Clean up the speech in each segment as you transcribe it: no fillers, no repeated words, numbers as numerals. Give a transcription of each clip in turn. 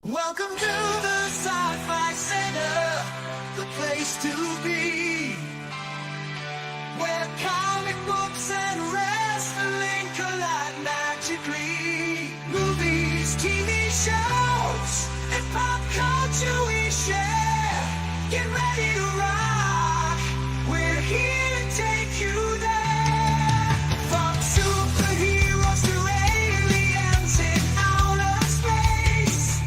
Welcome to the Sci-Fi Center, the place to be, where comic books and wrestling collide magically. Movies, TV shows, and pop culture we share. Get ready to rock, we're here to take you there. From superheroes to aliens in outer space,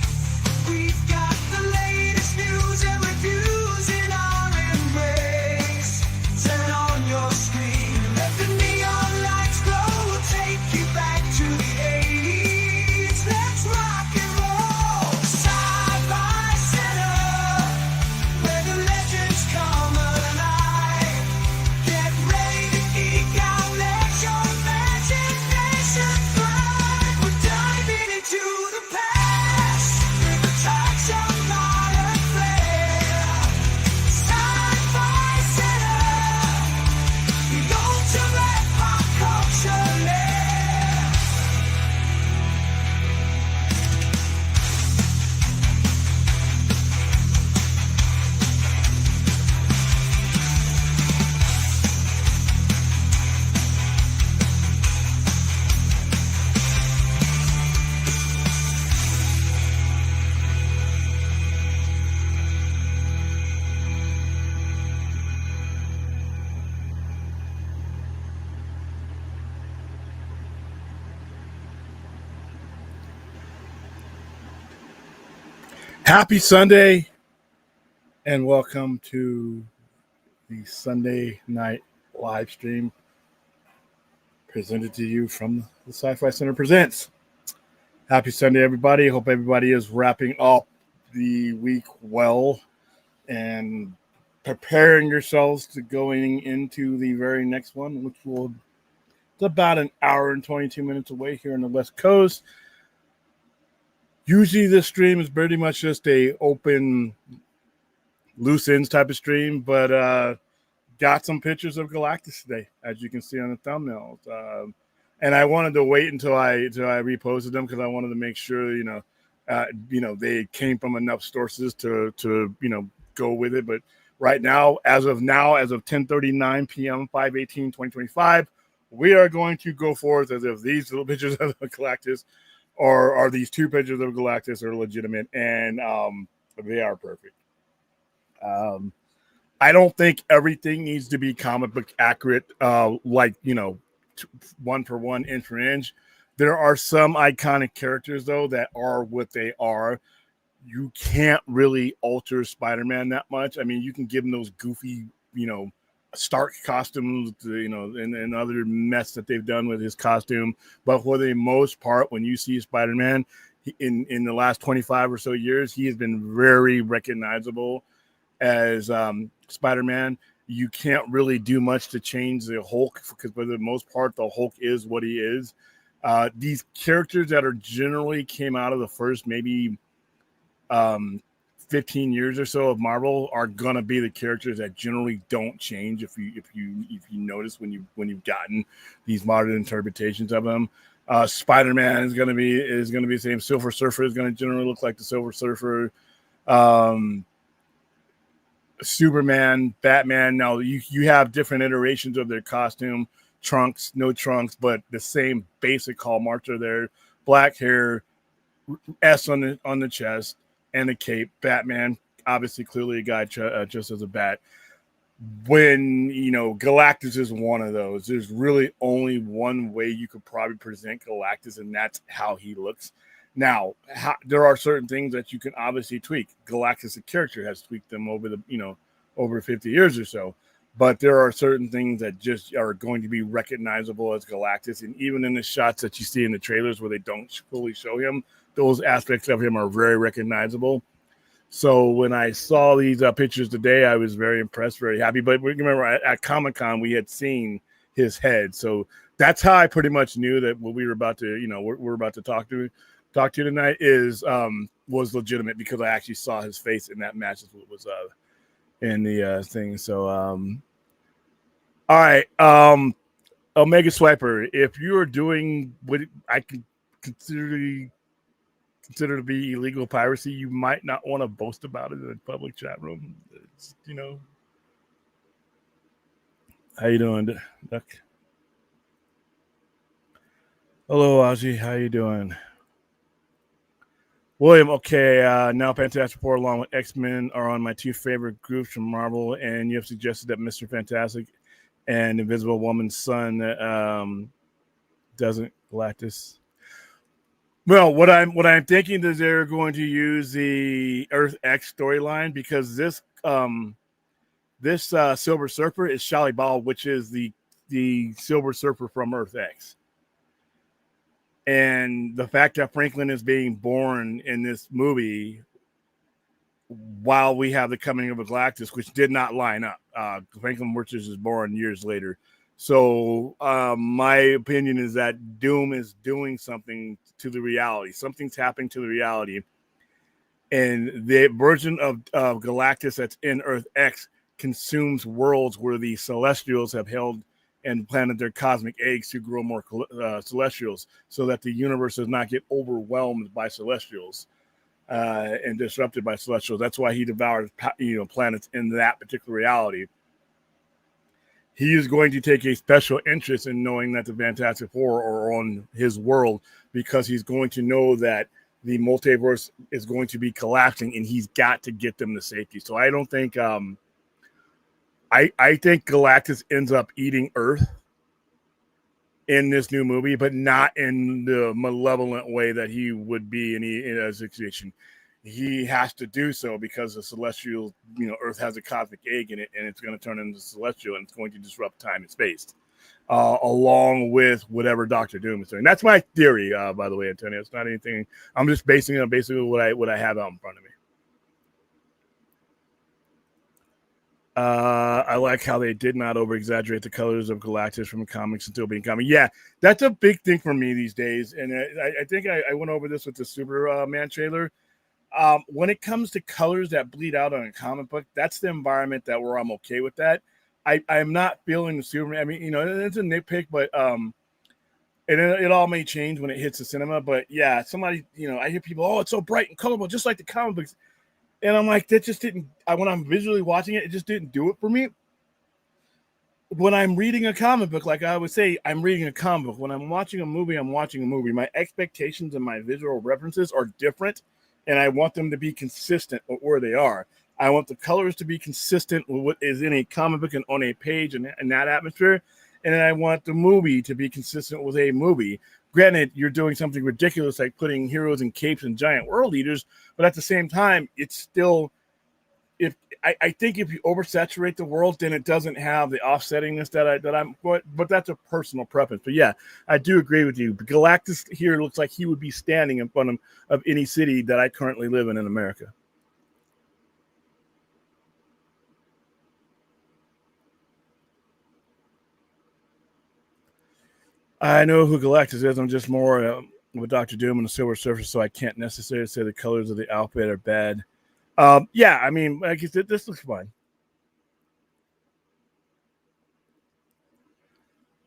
we've got the latest news and reviews in our embrace. Turn on your screen, let the neon lights glow. We'll take you back to the 80s. Let's rock and roll. Sci-Fi Center, where the legends come alive. Get ready to geek out, let your imagination thrive. We're diving into the past with a touch of modern flair. Sci-Fi Center, the ultimate pop culture lair. Happy Sunday and welcome to the Sunday night live stream presented to you from the Sci-Fi Center Presents. Happy Sunday, everybody. Hope everybody is wrapping up the week well and preparing yourselves to going into the very next one, which will it's about an hour and 22 minutes away here on the West Coast. Usually this stream is pretty much just a open loose ends type of stream, but got some pictures of Galactus today, as you can see on the thumbnails. And I wanted to wait until I reposted them because I wanted to make sure, they came from enough sources to go with it. But right now, as of 10:39 p.m., 5/18/2025, we are going to go forth as if these little pictures of Galactus are these two pictures of Galactus are legitimate, and they are perfect. I don't think everything needs to be comic book accurate, one for one, inch for inch. There are some iconic characters, though, that are what they are. You can't really alter Spider-Man that much. I mean, you can give him those goofy, Stark costumes, and other mess that they've done with his costume. But for the most part, when you see Spider-Man in the last 25 or so years, he has been very recognizable as Spider-Man. You can't really do much to change the Hulk because for the most part, the Hulk is what he is. These characters that are generally came out of the first maybe 15 years or so of Marvel are gonna be the characters that generally don't change. If you notice when you've gotten these modern interpretations of them, Spider-Man is gonna be the same. Silver Surfer is gonna generally look like the Silver Surfer. Superman, Batman. Now you have different iterations of their costume, trunks, no trunks, but the same basic hallmarks are there. Black hair, S on the chest, and a cape. Batman, obviously, clearly a guy just as a bat. When Galactus is one of those, there's really only one way you could probably present Galactus, and that's how he looks. Now, there are certain things that you can obviously tweak. Galactus, the character, has tweaked them over over 50 years or so. But there are certain things that just are going to be recognizable as Galactus. And even in the shots that you see in the trailers where they don't fully show him, those aspects of him are very recognizable. So when I saw these pictures today, I was very impressed, very happy. But remember, at Comic-Con, we had seen his head. So that's how I pretty much knew that what we were about to, we're about to talk to tonight was legitimate because I actually saw his face in that match. That's what was in the thing. So, all right. Omega Swiper, if you are doing what I can consider considered to be illegal piracy, you might not want to boast about it in a public chat room. It's, how you doing, Duck? Hello, Ozzy. How you doing? William, okay. Now Fantastic Four along with X-Men are on my two favorite groups from Marvel, and you have suggested that Mr. Fantastic and Invisible Woman's son doesn't Galactus. Well, what I'm thinking is they're going to use the Earth X storyline because this Silver Surfer is Shally Ball, which is the Silver Surfer from Earth X. And the fact that Franklin is being born in this movie while we have the coming of a Galactus, which did not line up. Franklin Wirtz is born years later. So my opinion is that Doom is doing something to the reality. Something's happening to the reality. And the version of Galactus that's in Earth X consumes worlds where the Celestials have held and planted their cosmic eggs to grow more Celestials so that the universe does not get overwhelmed by Celestials and disrupted by Celestials. That's why he devours planets in that particular reality. He is going to take a special interest in knowing that the Fantastic Four are on his world because he's going to know that the multiverse is going to be collapsing and he's got to get them to safety. So I don't think I think Galactus ends up eating Earth in this new movie, but not in the malevolent way that he would be in a situation. He has to do so because the Celestial, Earth has a cosmic egg in it, and it's going to turn into Celestial, and it's going to disrupt time and space, along with whatever Doctor Doom is doing. That's my theory, by the way, Antonio. It's not anything. I'm just basing it on basically what I have out in front of me. I like how they did not over-exaggerate the colors of Galactus from the comics until being comic. Yeah, that's a big thing for me these days, and I think I went over this with the Superman trailer. When it comes to colors that bleed out on a comic book, that's the environment where I'm okay with that. I'm not feeling the Superman. I mean, it's a nitpick, but and it all may change when it hits the cinema. But yeah, somebody, I hear people, oh, it's so bright and colorful, just like the comic books. And I'm like, that just didn't, when I'm visually watching it, it just didn't do it for me. When I'm reading a comic book, like I would say, I'm reading a comic book. When I'm watching a movie, I'm watching a movie. My expectations and my visual references are different, and I want them to be consistent with where they are. I want the colors to be consistent with what is in a comic book and on a page and that atmosphere. And then I want the movie to be consistent with a movie. Granted, you're doing something ridiculous like putting heroes in capes and giant world eaters, but at the same time, it's still, I think if you oversaturate the world, then it doesn't have the offsettingness but that's a personal preference. But yeah, I do agree with you. Galactus here looks like he would be standing in front of any city that I currently live in America. I know who Galactus is. I'm just more with Dr. Doom and the Silver Surfer, so I can't necessarily say the colors of the outfit are bad. Yeah, I mean, like you said, this looks fine.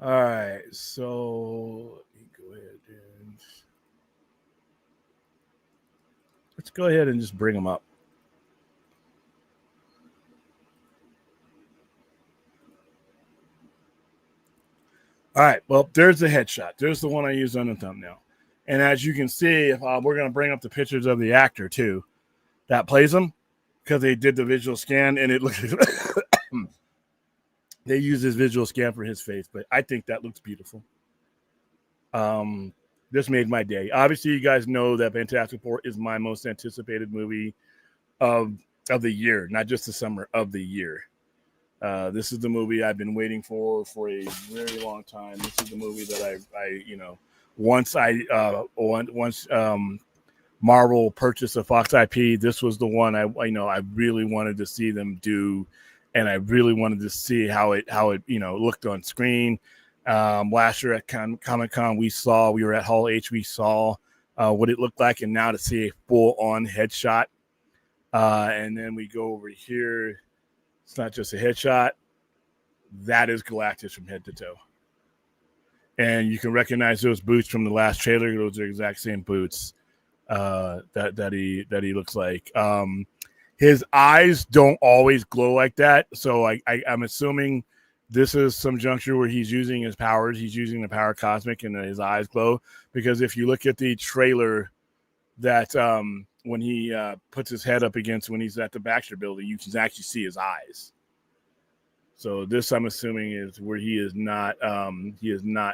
All right, so let me go ahead and let's go ahead and just bring them up. All right, well, there's the headshot. There's the one I used on the thumbnail. And as you can see, if we're going to bring up the pictures of the actor, too, that plays him, because they did the visual scan, and it looks they use his visual scan for his face, but I think that looks beautiful. This made my day. Obviously, you guys know that Fantastic Four is my most anticipated movie of the year, not just the summer, of the year. This is the movie I've been waiting for a very long time. This is the movie that once Marvel purchased a Fox IP, this was the one I really wanted to see them do, and I really wanted to see how it looked on screen. Last year at Comic-Con, we were at Hall H, we saw what it looked like, and now to see a full-on headshot. And then we go over here. It's not just a headshot. That is Galactus from head to toe. And you can recognize those boots from the last trailer. Those are the exact same boots that he looks like. His eyes don't always glow like that, so I'm assuming this is some juncture where he's using his powers. He's using the power cosmic, and his eyes glow. Because if you look at the trailer, that when he puts his head up against when he's at the Baxter building, you can actually see his eyes. So this, I'm assuming, is where he is not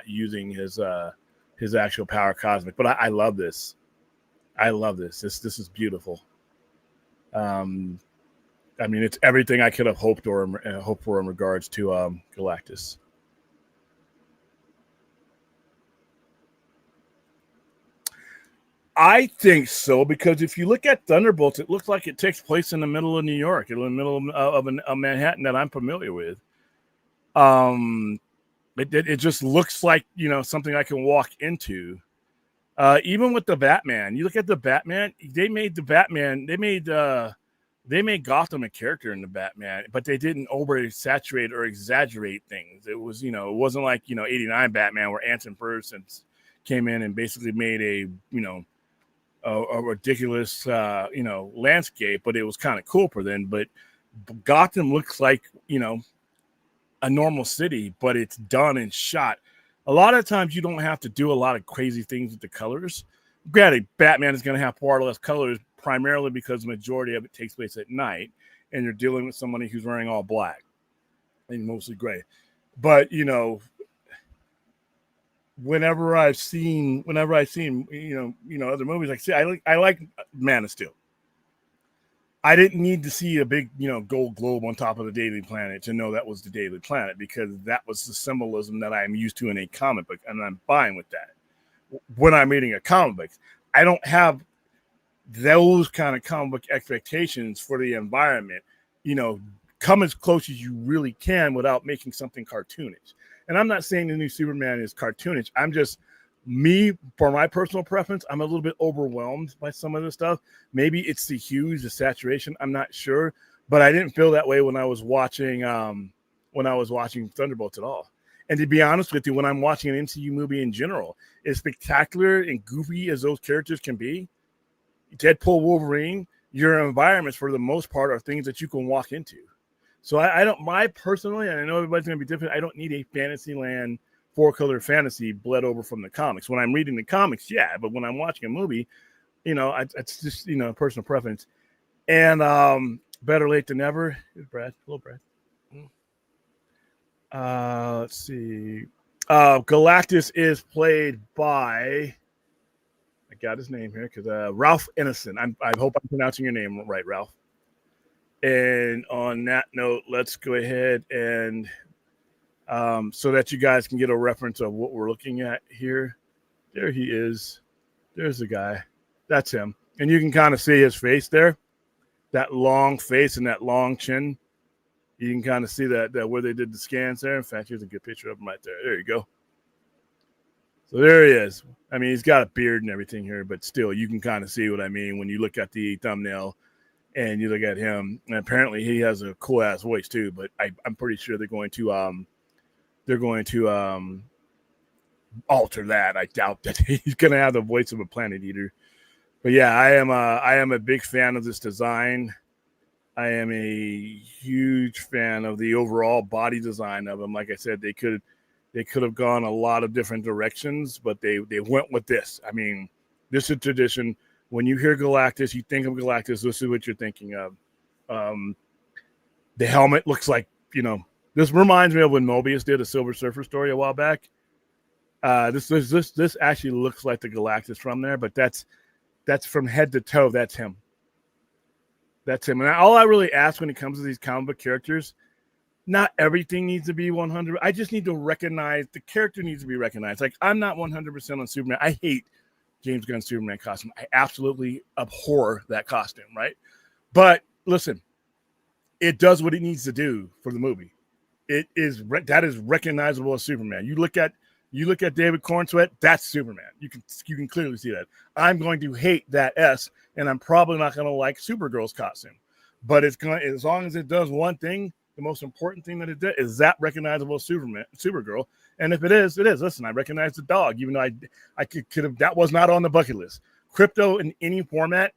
using his actual power cosmic. But I love this. I love this. This is beautiful. I mean, it's everything I could have hoped for in regards to Galactus. I think so, because if you look at Thunderbolts, it looks like it takes place in the middle of New York, in the middle of Manhattan that I'm familiar with. It just looks like, something I can walk into. Even with the Batman, you look at the Batman. They made Gotham a character in the Batman, but they didn't oversaturate or exaggerate things. It was, it wasn't like 89 Batman where Anson Persons came in and basically made a ridiculous landscape, but it was kind of cool for then. But Gotham looks like a normal city, but it's done and shot. A lot of times you don't have to do a lot of crazy things with the colors. Granted, Batman is going to have far less colors, primarily because the majority of it takes place at night, and you're dealing with somebody who's wearing all black and mostly gray. But whenever I've seen other movies, like I like Man of Steel. I didn't need to see a big gold globe on top of the Daily Planet to know that was the Daily Planet, because that was the symbolism that I'm used to in a comic book, and I'm fine with that. When I'm reading a comic book, I don't have those kind of comic book expectations for the environment. Come as close as you really can without making something cartoonish. And I'm not saying the new Superman is cartoonish. I'm just, for my personal preference, I'm a little bit overwhelmed by some of the stuff. Maybe it's the hues, the saturation. I'm not sure, but I didn't feel that way when I was watching Thunderbolts at all. And to be honest with you, when I'm watching an MCU movie in general, as spectacular and goofy as those characters can be, Deadpool, Wolverine, your environments for the most part are things that you can walk into. So I don't, personally, and I know everybody's going to be different, I don't need a Fantasyland 4-color fantasy bled over from the comics. When I'm reading the comics, yeah, but when I'm watching a movie, it's just, personal preference. And better late than never. Brad, hello, Brad. Let's see. Galactus is played by, I got his name here, because Ralph Ineson. I hope I'm pronouncing your name right, Ralph. And on that note, let's go ahead and so that you guys can get a reference of what we're looking at here. There he is. There's the guy. That's him. And you can kind of see his face there. That long face and that long chin. You can kind of see that where they did the scans there. In fact, here's a good picture of him right there. There you go. So there he is. I mean, he's got a beard and everything here, but still, you can kind of see what I mean when you look at the thumbnail and you look at him. And apparently, he has a cool ass voice too. But I'm pretty sure they're going to alter that. I doubt that he's going to have the voice of a planet eater. But yeah, I am a big fan of this design. I am a huge fan of the overall body design of him. Like I said, they could have gone a lot of different directions, but they went with this. I mean, this is tradition. When you hear Galactus, you think of Galactus. This is what you're thinking of. The helmet looks like, this reminds me of when Mobius did a Silver Surfer story a while back. This actually looks like the Galactus from there, but that's from head to toe. That's him. That's him. And all I really ask when it comes to these comic book characters, not everything needs to be 100. I just need to recognize the character needs to be recognized. Like, I'm not 100% on Superman. I hate James Gunn's Superman costume. I absolutely abhor that costume, right? But listen, it does what it needs to do for the movie. That is recognizable as Superman. You look at David Cornsweet, that's Superman. You can clearly see that. I'm going to hate that S, and I'm probably not going to like Supergirl's costume. But it's going, as long as it does one thing, the most important thing that it did is that recognizable Supergirl. And if it is, it is. Listen, I recognize the dog, even though I could have, that was not on the bucket list. crypto in any format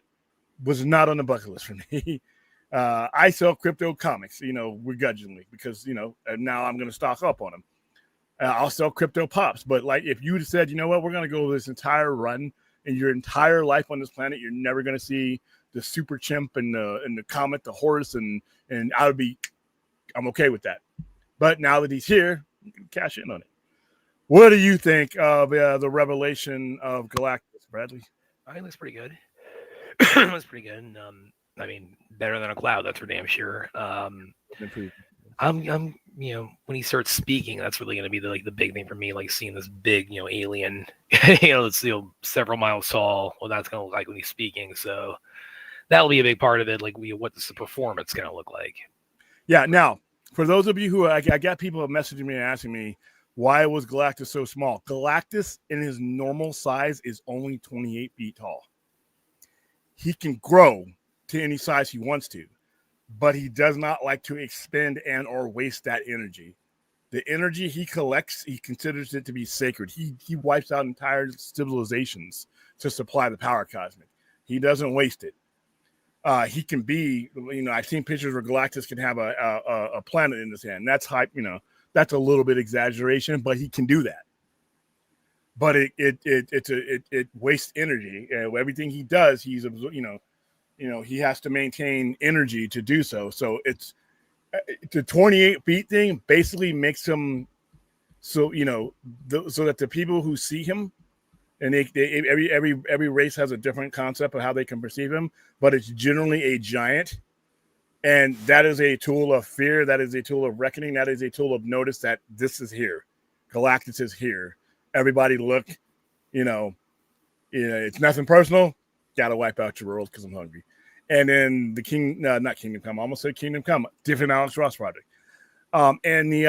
was not on the bucket list for me. I sell crypto comics, begrudgingly, because, now I'm going to stock up on them. I'll sell crypto pops. But like, if you said, you know what, we're going to go this entire run in your entire life on this planet, you're never going to see the super chimp and the comet, the horse, and I'm okay with that. But now that he's here, you can cash in on it. What do you think of the revelation of Galactus, Bradley? I think it looks pretty good. It looks pretty good. I mean, better than a cloud, that's for damn sure. I'm when he starts speaking, that's really going to be the big thing for me, like seeing this big, alien, it's several miles tall. Well, that's going to look like when he's speaking. So that'll be a big part of it. Like, what does the performance going to look like? Yeah. Now, for those of you who I got people messaging me and asking me, why was Galactus so small? Galactus in his normal size is only 28 feet tall. He can grow to any size he wants to, but he does not like to expend and or waste that energy. The energy he collects, he considers it to be sacred. He wipes out entire civilizations to supply the power cosmic. He doesn't waste it. He can be, I've seen pictures where Galactus can have a planet in his hand. That's hype, that's a little bit exaggeration, but he can do that. But it wastes energy. Everything he does, he has to maintain energy to do so. So it's the 28 feet thing basically makes him so so that the people who see him, and every race has a different concept of how they can perceive him, but it's generally a giant, and that is a tool of fear. That is a tool of reckoning. That is a tool of notice that this is here. Galactus is here. Everybody look, it's nothing personal. Got to wipe out your world because I'm hungry. And then the not Kingdom Come. I almost said Kingdom Come. Different Alex Ross project. And the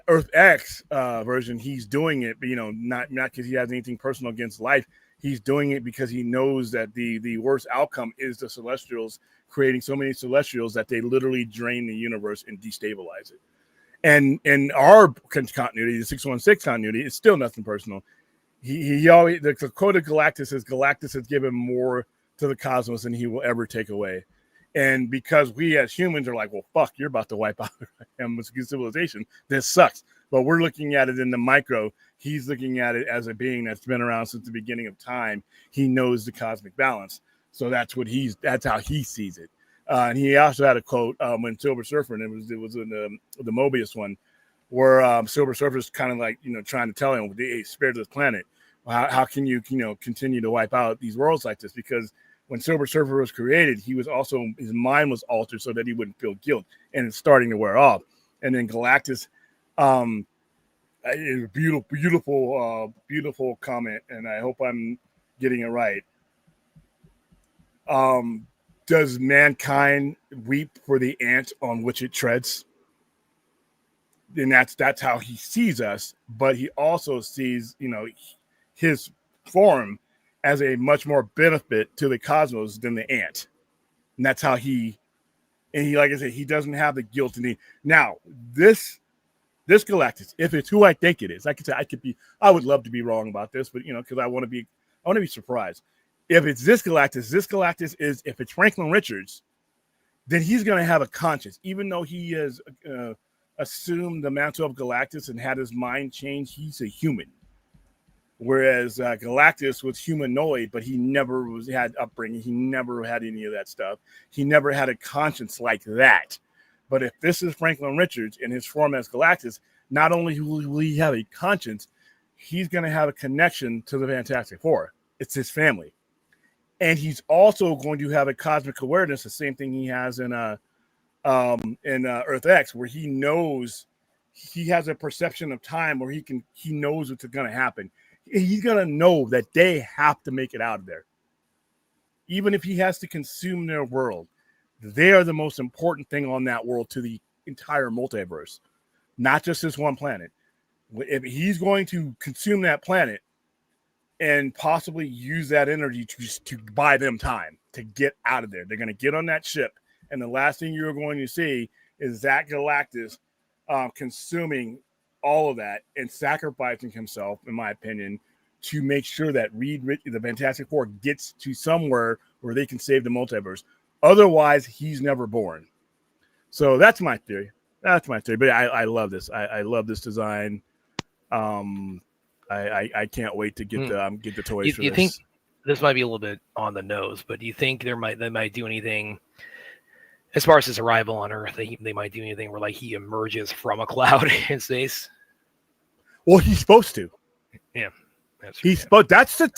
Earth X version, he's doing it, but not because he has anything personal against life. He's doing it because he knows that the worst outcome is the Celestials creating so many Celestials that they literally drain the universe and destabilize it. And in our continuity, the 616 continuity, it's still nothing personal. He always, the quote of Galactus is, Galactus has given more to the cosmos than he will ever take away. And because we as humans are like, well, fuck, you're about to wipe out civilization. This sucks. But we're looking at it in the micro. He's looking at it as a being that's been around since the beginning of time. He knows the cosmic balance. So that's how he sees it. And he also had a quote when Silver Surfer, and it was in the Mobius one, where Silver Surfer's kind of like, trying to tell him, hey, spare this planet. How can you, continue to wipe out these worlds like this? Because when Silver Surfer was created, his mind was altered so that he wouldn't feel guilt, and it's starting to wear off. And then Galactus, beautiful comment, and I hope I'm getting it right. Does mankind weep for the ant on which it treads? And that's how he sees us, but he also sees, his form as a much more benefit to the cosmos than the ant. And that's how he, like I said, he doesn't have the guilt in now this Galactus, if it's who I think it is, like I said, I would love to be wrong about this, but because I want to be surprised. If it's this Galactus is, if it's Franklin Richards, then he's going to have a conscience, even though he has assumed the mantle of Galactus and had his mind changed. He's a human. Whereas Galactus was humanoid, but he never had upbringing. He never had any of that stuff. He never had a conscience like that. But if this is Franklin Richards in his form as Galactus, not only will he have a conscience, he's going to have a connection to the Fantastic Four. It's his family. And he's also going to have a cosmic awareness, the same thing he has in Earth X, where he knows, he has a perception of time where he knows what's going to happen. He's going to know that they have to make it out of there. Even if he has to consume their world, they are the most important thing on that world to the entire multiverse, not just this one planet. If he's going to consume that planet and possibly use that energy to buy them time to get out of there, they're going to get on that ship. And the last thing you're going to see is that Galactus consuming all of that and sacrificing himself, in my opinion, to make sure that the Fantastic Four gets to somewhere where they can save the multiverse. Otherwise, he's never born. So that's my theory. But I love this. I love this design. I can't wait to get the toys for you this. think this might be a little bit on the nose, but do you think they might do anything as far as his arrival on Earth? They might do anything where like he emerges from a cloud in space? Well, he's supposed to. Yeah, That's the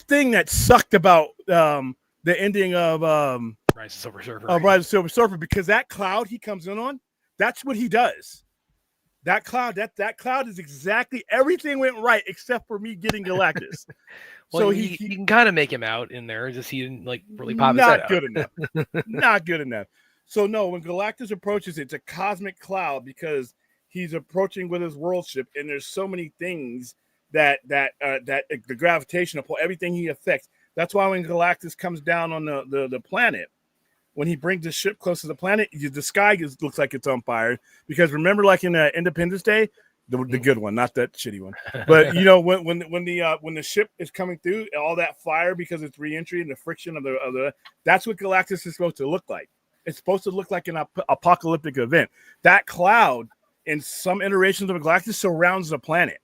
thing that sucked about the ending of Rise of Silver Surfer. Rise of Silver Surfer, because that cloud he comes in on, that's what he does. That cloud is exactly everything went right except for me getting Galactus. Well, so you can kind of make him out in there, just he didn't like really pop his head out. Not good enough. So no, when Galactus approaches, it's a cosmic cloud because he's approaching with his world ship, and there's so many things that the gravitational pull, everything he affects. That's why when Galactus comes down on the planet, when he brings the ship close to the planet, the sky looks like it's on fire. Because remember, like in Independence Day, the good one, not that shitty one. But you know, when the ship is coming through, all that fire because it's reentry and the friction of the that's what Galactus is supposed to look like. It's supposed to look like an apocalyptic event. That cloud in some iterations of Galactus surrounds the planet.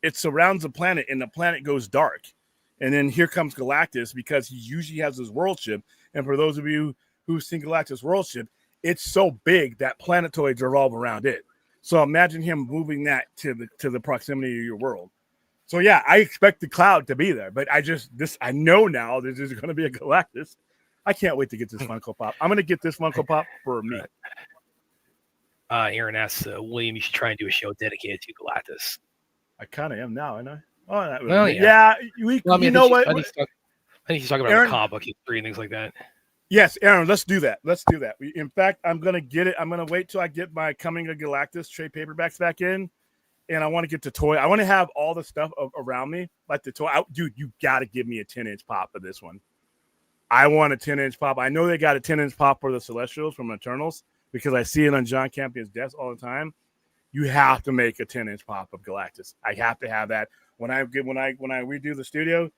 It surrounds the planet, and the planet goes dark. And then here comes Galactus because he usually has his world ship. And for those of you who've seen Galactus' world ship, it's so big that planetoids revolve around it. So imagine him moving that to the proximity of your world. So yeah, I expect the cloud to be there, but I know now this is going to be a Galactus. I can't wait to get this Funko Pop. I'm going to get this Funko Pop for me. Aaron asks, William, you should try and do a show dedicated to Galactus. I kind of am now, ain't I? Oh, well, yeah. You know what? I think he's talking about comic book history and things like that. Yes, Aaron, let's do that. In fact, I'm going to get it. I'm going to wait till I get my Coming of Galactus trade paperbacks back in, and I want to get the toy. I want to have all the stuff around me, like the toy. Dude, you got to give me a 10-inch pop for this one. I want a 10-inch pop. I know they got a 10-inch pop for the Celestials from Eternals because I see it on John Campion's desk all the time. You have to make a 10-inch pop of Galactus. I have to have that when I redo the studio,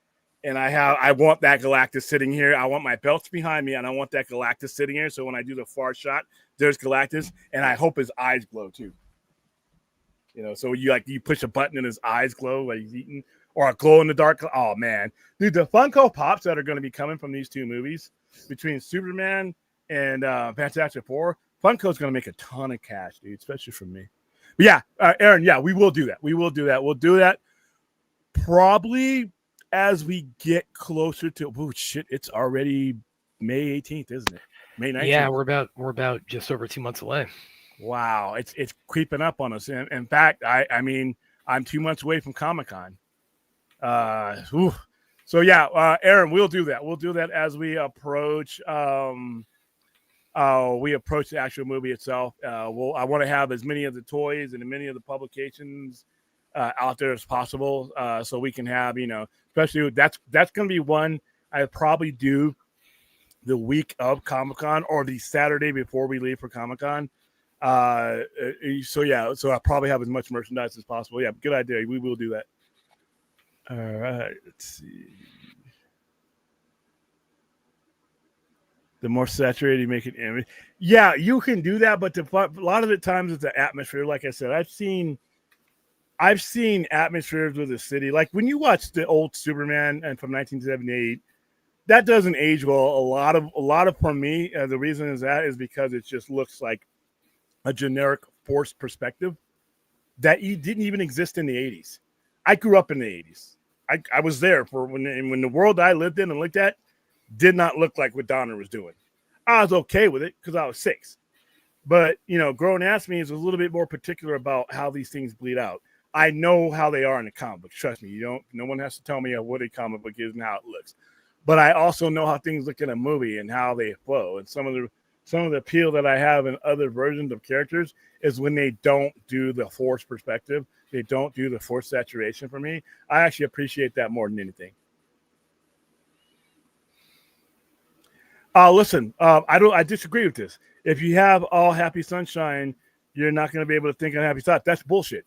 and I want that Galactus sitting here. I want my belts behind me, and I want that Galactus sitting here. So when I do the far shot, there's Galactus, and I hope his eyes glow too. You know, so you push a button and his eyes glow while he's eating, or a glow in the dark. Oh man, dude, the Funko Pops that are going to be coming from these two movies between Superman and Fantastic Four, Funko's going to make a ton of cash, dude, especially from me. But yeah, Aaron, yeah, we will do that. We'll do that probably as we get closer to. Oh shit! It's already May 18th, isn't it? May 19th. Yeah, we're about just over 2 months away. Wow, it's creeping up on us. And in fact, I mean, I'm 2 months away from Comic-Con. So yeah, Aaron, we'll do that. We'll do that as we approach. We approach the actual movie itself. I want to have as many of the toys and as many of the publications out there as possible, so we can have, especially that's going to be one I probably do the week of Comic-Con or the Saturday before we leave for Comic-Con. So I probably have as much merchandise as possible. Yeah, good idea. We will do that. All right, let's see. The more saturated you make an image. Yeah, you can do that, but a lot of the times it's the atmosphere. Like I said, I've seen atmospheres with a city. Like when you watch the old Superman and from 1978, that doesn't age well. A lot of for me, the reason is because it just looks like a generic forced perspective that didn't even exist in the 80s. I grew up in the 80s. I was there for when the world I lived in and looked at did not look like what Donner was doing. I was okay with it because I was 6. But, grown ass me is a little bit more particular about how these things bleed out. I know how they are in the comic book. Trust me, no one has to tell me what a comic book is and how it looks. But I also know how things look in a movie and how they flow. And some of the appeal that I have in other versions of characters is when they don't do the forced perspective. They don't do the forced saturation for me. I actually appreciate that more than anything. Listen, I disagree with this. If you have all happy sunshine, you're not going to be able to think of happy thoughts. That's bullshit.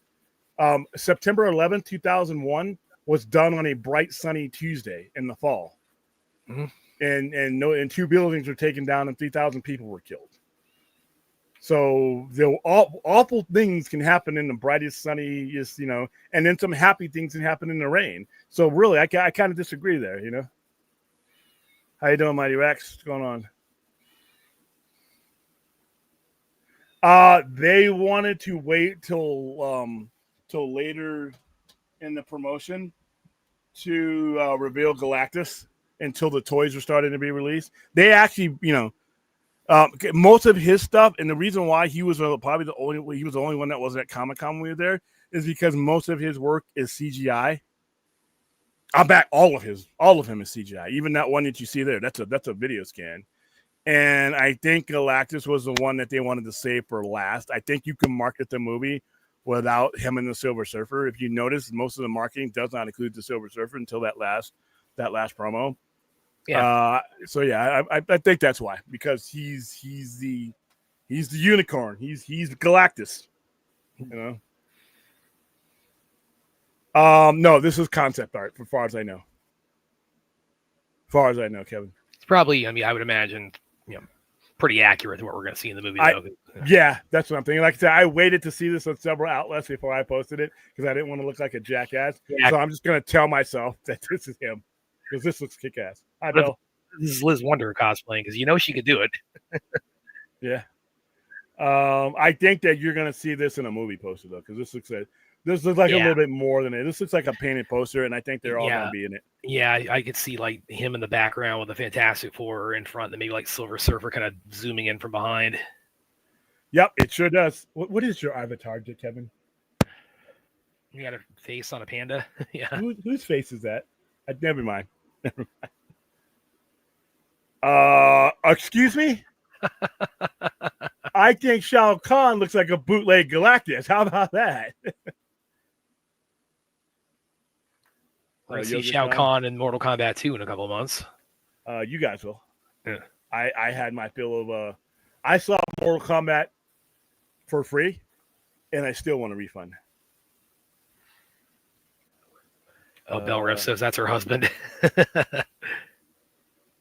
September 11th, 2001 was done on a bright sunny Tuesday in the fall. Mhm. And 2 buildings were taken down and 3,000 people were killed. So the awful things can happen in the brightest, sunniest, and then some happy things can happen in the rain. So really, I kind of disagree there, How you doing, Mighty Rex? What's going on? They wanted to wait till later in the promotion to reveal Galactus until the toys were starting to be released. They actually, most of his stuff, and the reason why he was probably the only one that was at Comic-Con when we were there is because most of his work is CGI. I'm back. All of him is CGI. Even that one that you see there, that's a video scan. And I think Galactus was the one that they wanted to save for last. I think you can market the movie without him and the Silver Surfer. If you notice, most of the marketing does not include the Silver Surfer until that last promo. Yeah. So yeah, I think that's why, because he's the unicorn. He's Galactus. No, this is concept art, as far as I know. As far as I know, Kevin. It's probably, I would imagine, pretty accurate to what we're going to see in the movie. Yeah, that's what I'm thinking. Like I said, I waited to see this on several outlets before I posted it because I didn't want to look like a jackass. Yeah. So I'm just going to tell myself that this is him because this looks kick-ass. I know. This is Liz Wonder cosplaying because she could do it. Yeah. I think that you're going to see this in a movie poster, though, because this looks like a little bit more than it. This looks like a painted poster, and I think they're all going to be in it. Yeah, I could see like him in the background with the Fantastic Four in front, and maybe like Silver Surfer kind of zooming in from behind. Yep, it sure does. What is your avatar, Kevin? You got a face on a panda. Yeah. Whose face is that? Never mind. Excuse me? I think Shao Kahn looks like a bootleg Galactus. How about that? I see Shao Kahn in Mortal Kombat 2 in a couple of months. You guys will. Yeah. I had my fill of I saw Mortal Kombat for free, and I still want a refund. Oh, Bell Ref says that's her husband.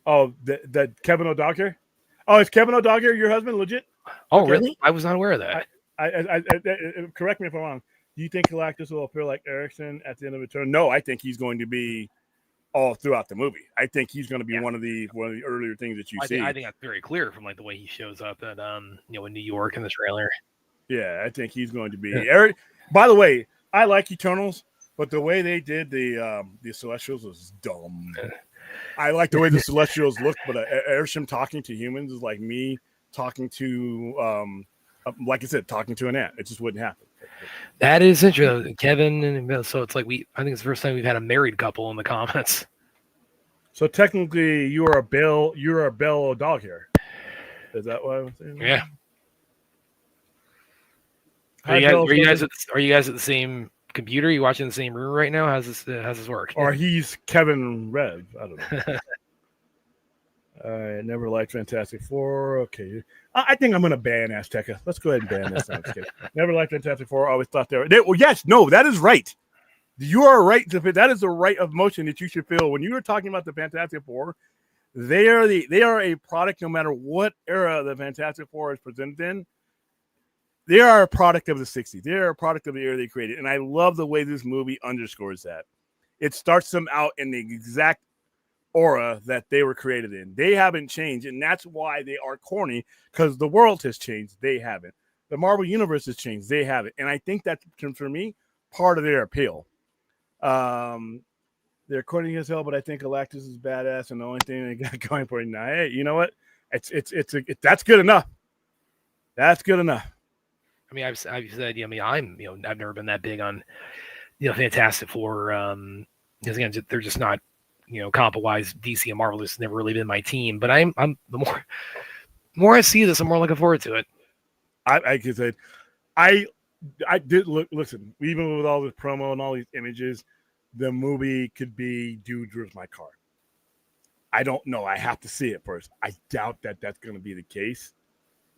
Oh, that Kevin O'Dogger? Oh, is Kevin O'Dogger your husband, legit? Oh, okay. Really? I was not aware of that. I correct me if I'm wrong. Do you think Galactus will appear like Erickson at the end of the turn? No, I think he's going to be all throughout the movie. I think he's going to be one of the earlier things that you see. I think that's very clear from like the way he shows up at in New York in the trailer. Yeah, I think he's going to be Eric. By the way, I like Eternals, but the way they did the Celestials was dumb. I like the way the Celestials look, but Airshim talking to humans is like me talking to, like I said, talking to an ant. It just wouldn't happen. That is interesting, Kevin. And so it's like I think it's the first time we've had a married couple in the comments. So technically, you're a Bell dog here. Is that what I'm saying? Yeah. Are you guys at the same computer? Are you watching the same room right now? How's this work? Or he's Kevin Rev. I don't know. I never liked Fantastic Four. Okay. I think I'm going to ban Azteca. Let's go ahead and ban this. Never liked Fantastic Four. Always thought they were. Well, yes, no, that is right. You are right. That is the right of motion that you should feel. When you were talking about the Fantastic Four, they are a product no matter what era the Fantastic Four is presented in. They are a product of the 60s. They are a product of the era they created. And I love the way this movie underscores that. It starts them out in the exact aura that they were created in. They haven't changed. And that's why they are corny, because the world has changed. They haven't. The Marvel Universe has changed. They haven't. And I think that's, for me, part of their appeal. They're corny as hell, but I think Galactus is badass. And the only thing they got going for it now, hey, you know what? That's good enough. That's good enough. I mean, I've said, I've never been that big on, Fantastic Four, because again, they're just not, comp-wise, DC and Marvel has never really been my team. But I'm the more I see this, I'm more looking forward to it. I can say, I did look. Listen, even with all this promo and all these images, the movie could be "Dude, Where's My Car?" I don't know. I have to see it first. I doubt that that's going to be the case.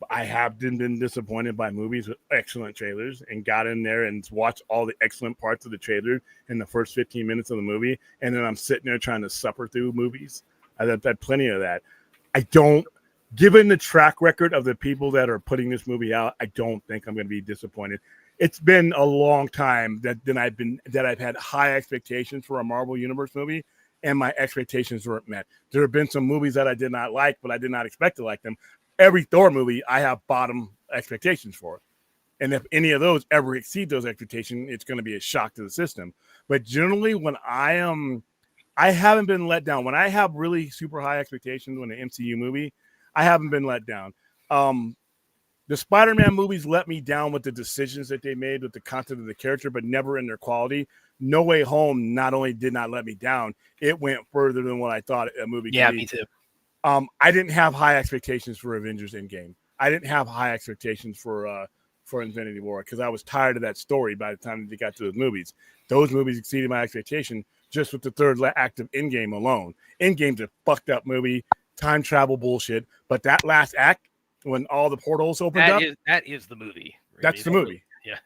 I have been disappointed by movies with excellent trailers and got in there and watched all the excellent parts of the trailer in the first 15 minutes of the movie. And then I'm sitting there trying to suffer through movies. I've had plenty of that. I don't, given the track record of the people that are putting this movie out, I don't think I'm going to be disappointed. It's been a long time that I've had high expectations for a Marvel Universe movie, and my expectations weren't met. There have been some movies that I did not like, but I did not expect to like them. Every Thor movie, I have bottom expectations for. And if any of those ever exceed those expectations, it's going to be a shock to the system. But generally, when I haven't been let down. When I have really super high expectations when an MCU movie, I haven't been let down. The Spider-Man movies let me down with the decisions that they made with the content of the character, but never in their quality. No Way Home not only did not let me down, it went further than what I thought a movie could be. Yeah, me too. I didn't have high expectations for Avengers Endgame. I didn't have high expectations for Infinity War because I was tired of that story by the time they got to those movies. Those movies exceeded my expectation just with the third act of Endgame alone. Endgame's a fucked up movie, time travel bullshit, but that last act, when all the portals opened up, that is the movie. That's the movie. Yeah.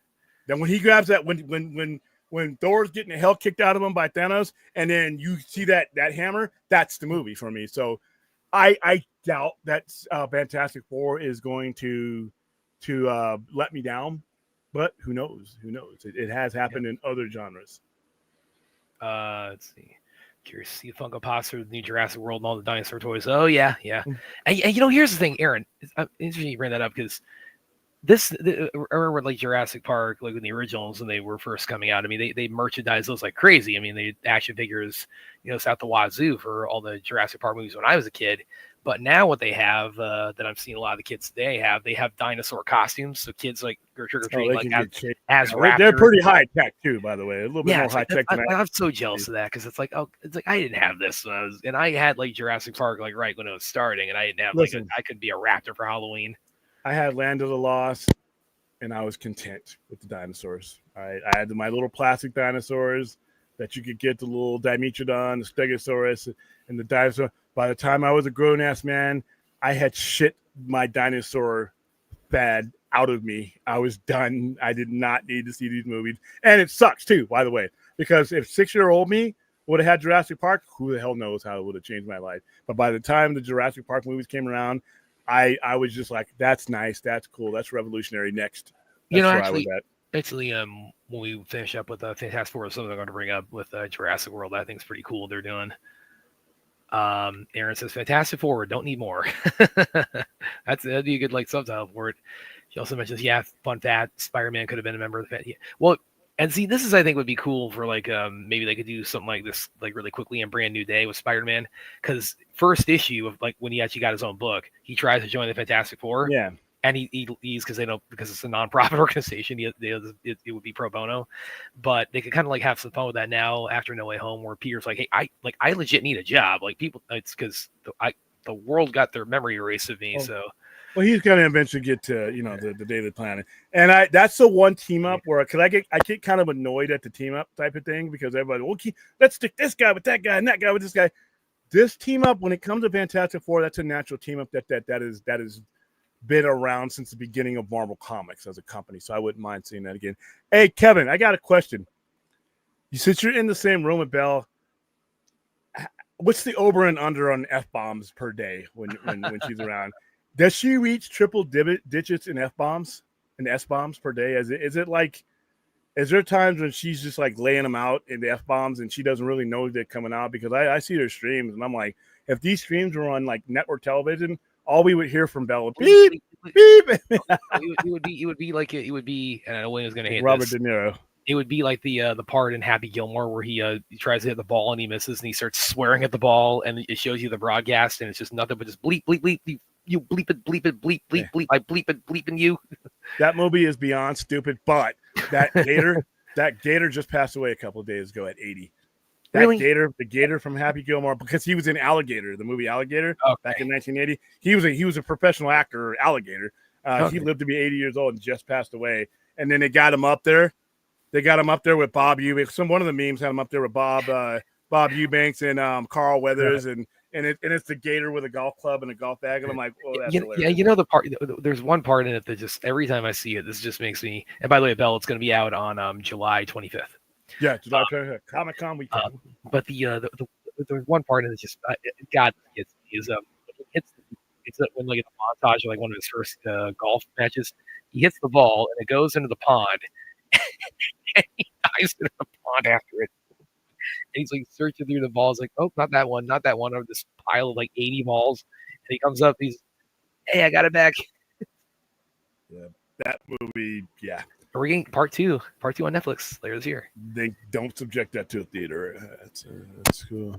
Then when he grabs that, when Thor's getting the hell kicked out of him by Thanos, and then you see that hammer, that's the movie for me. So I doubt that Fantastic Four is going to let me down, but who knows? Who knows? It has happened in other genres. Let's see. Curious to see Funko Pops for the new Jurassic World and all the dinosaur toys. Oh yeah. And here's the thing, Aaron. It's interesting you bring that up because I remember like Jurassic Park, like in the originals when they were first coming out. I mean, they merchandise those like crazy. I mean, they action figures, it's out the wazoo for all the Jurassic Park movies when I was a kid. But now what they have that I've seen a lot of the kids today they have dinosaur costumes. So kids like go trick or treat like as raptors. They're pretty high tech too, by the way. A little bit more high tech. I'm so jealous of that because it's like I didn't have this when I had like Jurassic Park like right when it was starting, and I didn't have I could be a raptor for Halloween. I had Land of the Lost, and I was content with the dinosaurs. I had my little plastic dinosaurs that you could get, the little Dimetrodon, the Stegosaurus, and the dinosaur. By the time I was a grown-ass man, I had shit my dinosaur fad out of me. I was done. I did not need to see these movies. And it sucks, too, by the way, because if 6-year-old me would have had Jurassic Park, who the hell knows how it would have changed my life. But by the time the Jurassic Park movies came around, I was just like, that's nice. That's cool. That's revolutionary. Next. That's actually, when we finish up with Fantastic Four, something I'm going to bring up with Jurassic World, I think is pretty cool. They're doing. Aaron says, Fantastic Four, don't need more. That'd be a good subtitle for it. She also mentions, fun fact, Spider-Man could have been a member of the family. Well, and see, this is, I think, would be cool for maybe they could do something like this, really quickly in Brand New Day with Spider-Man. Because first issue of when he actually got his own book, he tries to join the Fantastic Four. Yeah. And he's because it's a nonprofit organization, it would be pro bono, but they could kind of have some fun with that now after No Way Home, where Peter's like, hey, I legit need a job. People, it's because the world got their memory erased of me. Well, he's gonna eventually get to the Daily Planet, and that's the one team up where I get kind of annoyed at the team up type of thing because everybody, let's stick this guy with that guy and that guy with this guy. This team up, when it comes to Fantastic Four, that's a natural team up that is been around since the beginning of Marvel Comics as a company, so I wouldn't mind seeing that again. Hey, Kevin, I got a question. Since you're in the same room with Belle, what's the over and under on F-bombs per day when she's around? Does she reach triple digits in F-bombs and S-bombs per day? Is there times when she's just laying them out in the F-bombs and she doesn't really know they're coming out? Because I see her streams and I'm like, if these streams were on network television, all we would hear from Bella, beep, beep. It would be, and I know William's going to hate Robert this. De Niro. It would be like the part in Happy Gilmore where he tries to hit the ball and he misses and he starts swearing at the ball and it shows you the broadcast and it's just nothing but just bleep, bleep, bleep, bleep. You bleep it, bleep it, bleep, bleep, bleep. I bleep it, bleeping you. That movie is beyond stupid, but that gator just passed away a couple of days ago at 80. Really? The gator from Happy Gilmore, because he was in Alligator, the movie Alligator, back in 1980. He was a professional actor, Alligator. He lived to be 80 years old and just passed away. And then they got him up there. They got him up there with Bob Eubanks. One of the memes had him up there with Bob Eubanks and Carl Weathers, and and it's the gator with a golf club and a golf bag, and I'm like, oh, that's hilarious. Yeah, you know the part. There's one part in it that just every time I see it, this just makes me. And by the way, Bell, it's going to be out on July 25th. Yeah, July Comic-Con weekend. But there's one part in it just God it's it's when like in the montage of like one of his first golf matches, he hits the ball and it goes into the pond, and he dives into the pond after it. And he's like searching through the balls, like, oh, not that one, over this pile of like 80 balls. And he comes up, hey, I got it back. Yeah, that movie, yeah. We're getting part two on Netflix later this year. They don't subject that to a theater. That's cool.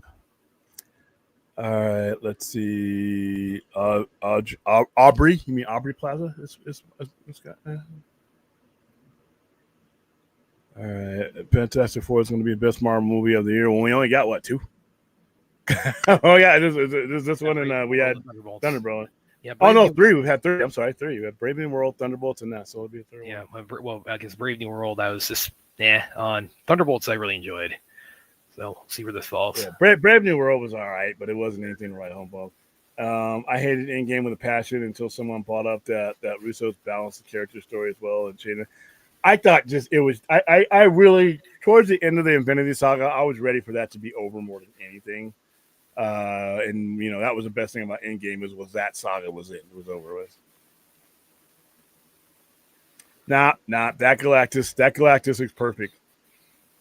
All right, let's see. Aubrey, you mean Aubrey Plaza? This guy. All right, Fantastic Four is going to be the best Marvel movie of the year. Well, we only got what, 2? Oh yeah, this one, and we had Thunderbolt. Yeah. Oh no, 3. We've had 3. I'm sorry, 3. We have Brave New World, Thunderbolts, and that. So it'll be a 3rd. Yeah. Well, I guess Brave New World, I was just on Thunderbolts. I really enjoyed. So we'll see where this falls. Yeah, Brave New World was all right, but it wasn't anything to write home about. I hated Endgame with a passion until someone brought up that Russo's balanced the character story as well and changed it. I thought I really, towards the end of the Infinity Saga, I was ready for that to be over more than anything. And that was the best thing about Endgame was that saga was it over with. Nah, that Galactus looks perfect.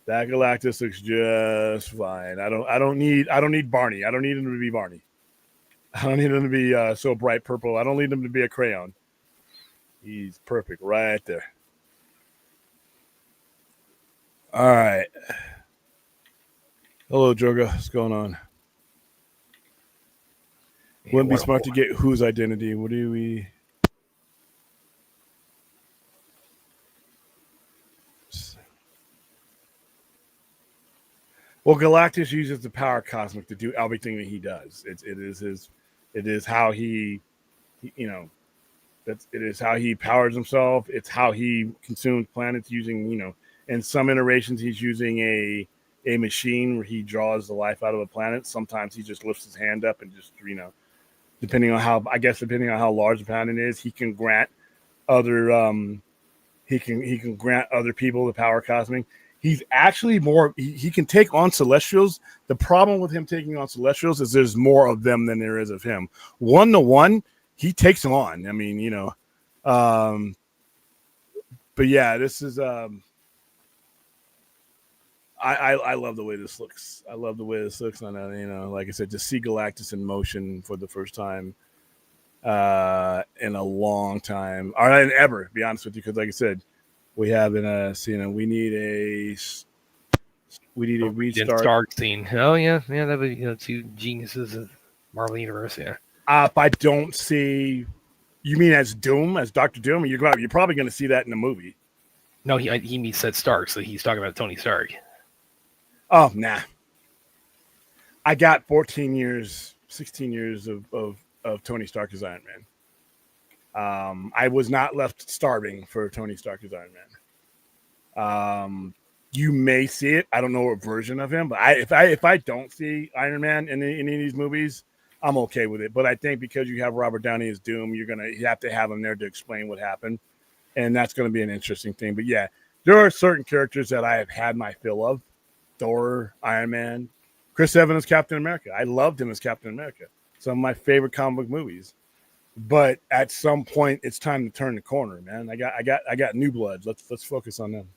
That Galactus looks just fine. I don't need Barney. I don't need him to be Barney. I don't need him to be so bright purple. I don't need him to be a crayon. He's perfect right there. All right. Hello, Joga. What's going on? Wouldn't be smart to get whose identity. What do we? Well, Galactus uses the power cosmic to do everything that he does. It is how he it is how he powers himself. It's how he consumes planets using, in some iterations he's using a machine where he draws the life out of a planet. Sometimes he just lifts his hand up and just, depending on how large the planet is, he can grant other he can grant other people the power cosmic. He's actually he can take on Celestials. The problem with him taking on Celestials is there's more of them than there is of him. 1-to-1, he takes them on. I mean, but yeah, this is I love the way this looks. I love the way this looks. And like I said, to see Galactus in motion for the first time in a long time, or ever, to be honest with you, because like I said, we haven't seen we need a restart. Stark scene. Oh yeah, that would be 2 geniuses of Marvel Universe. Yeah. If I don't see, you mean as Doom, as Dr. Doom, you're probably going to see that in the movie. No, he said Stark, so he's talking about Tony Stark. Oh nah. I got 16 years of Tony Stark as Iron Man. I was not left starving for Tony Stark as Iron Man. You may see it. I don't know what version of him, but if I don't see Iron Man in any of these movies, I'm okay with it. But I think because you have Robert Downey as Doom, you have to have him there to explain what happened, and that's going to be an interesting thing. But yeah, there are certain characters that I have had my fill of: Thor, Iron Man, Chris Evans as Captain America. I loved him as Captain America. Some of my favorite comic book movies. But at some point, it's time to turn the corner, man. I got new bloods. Let's focus on them.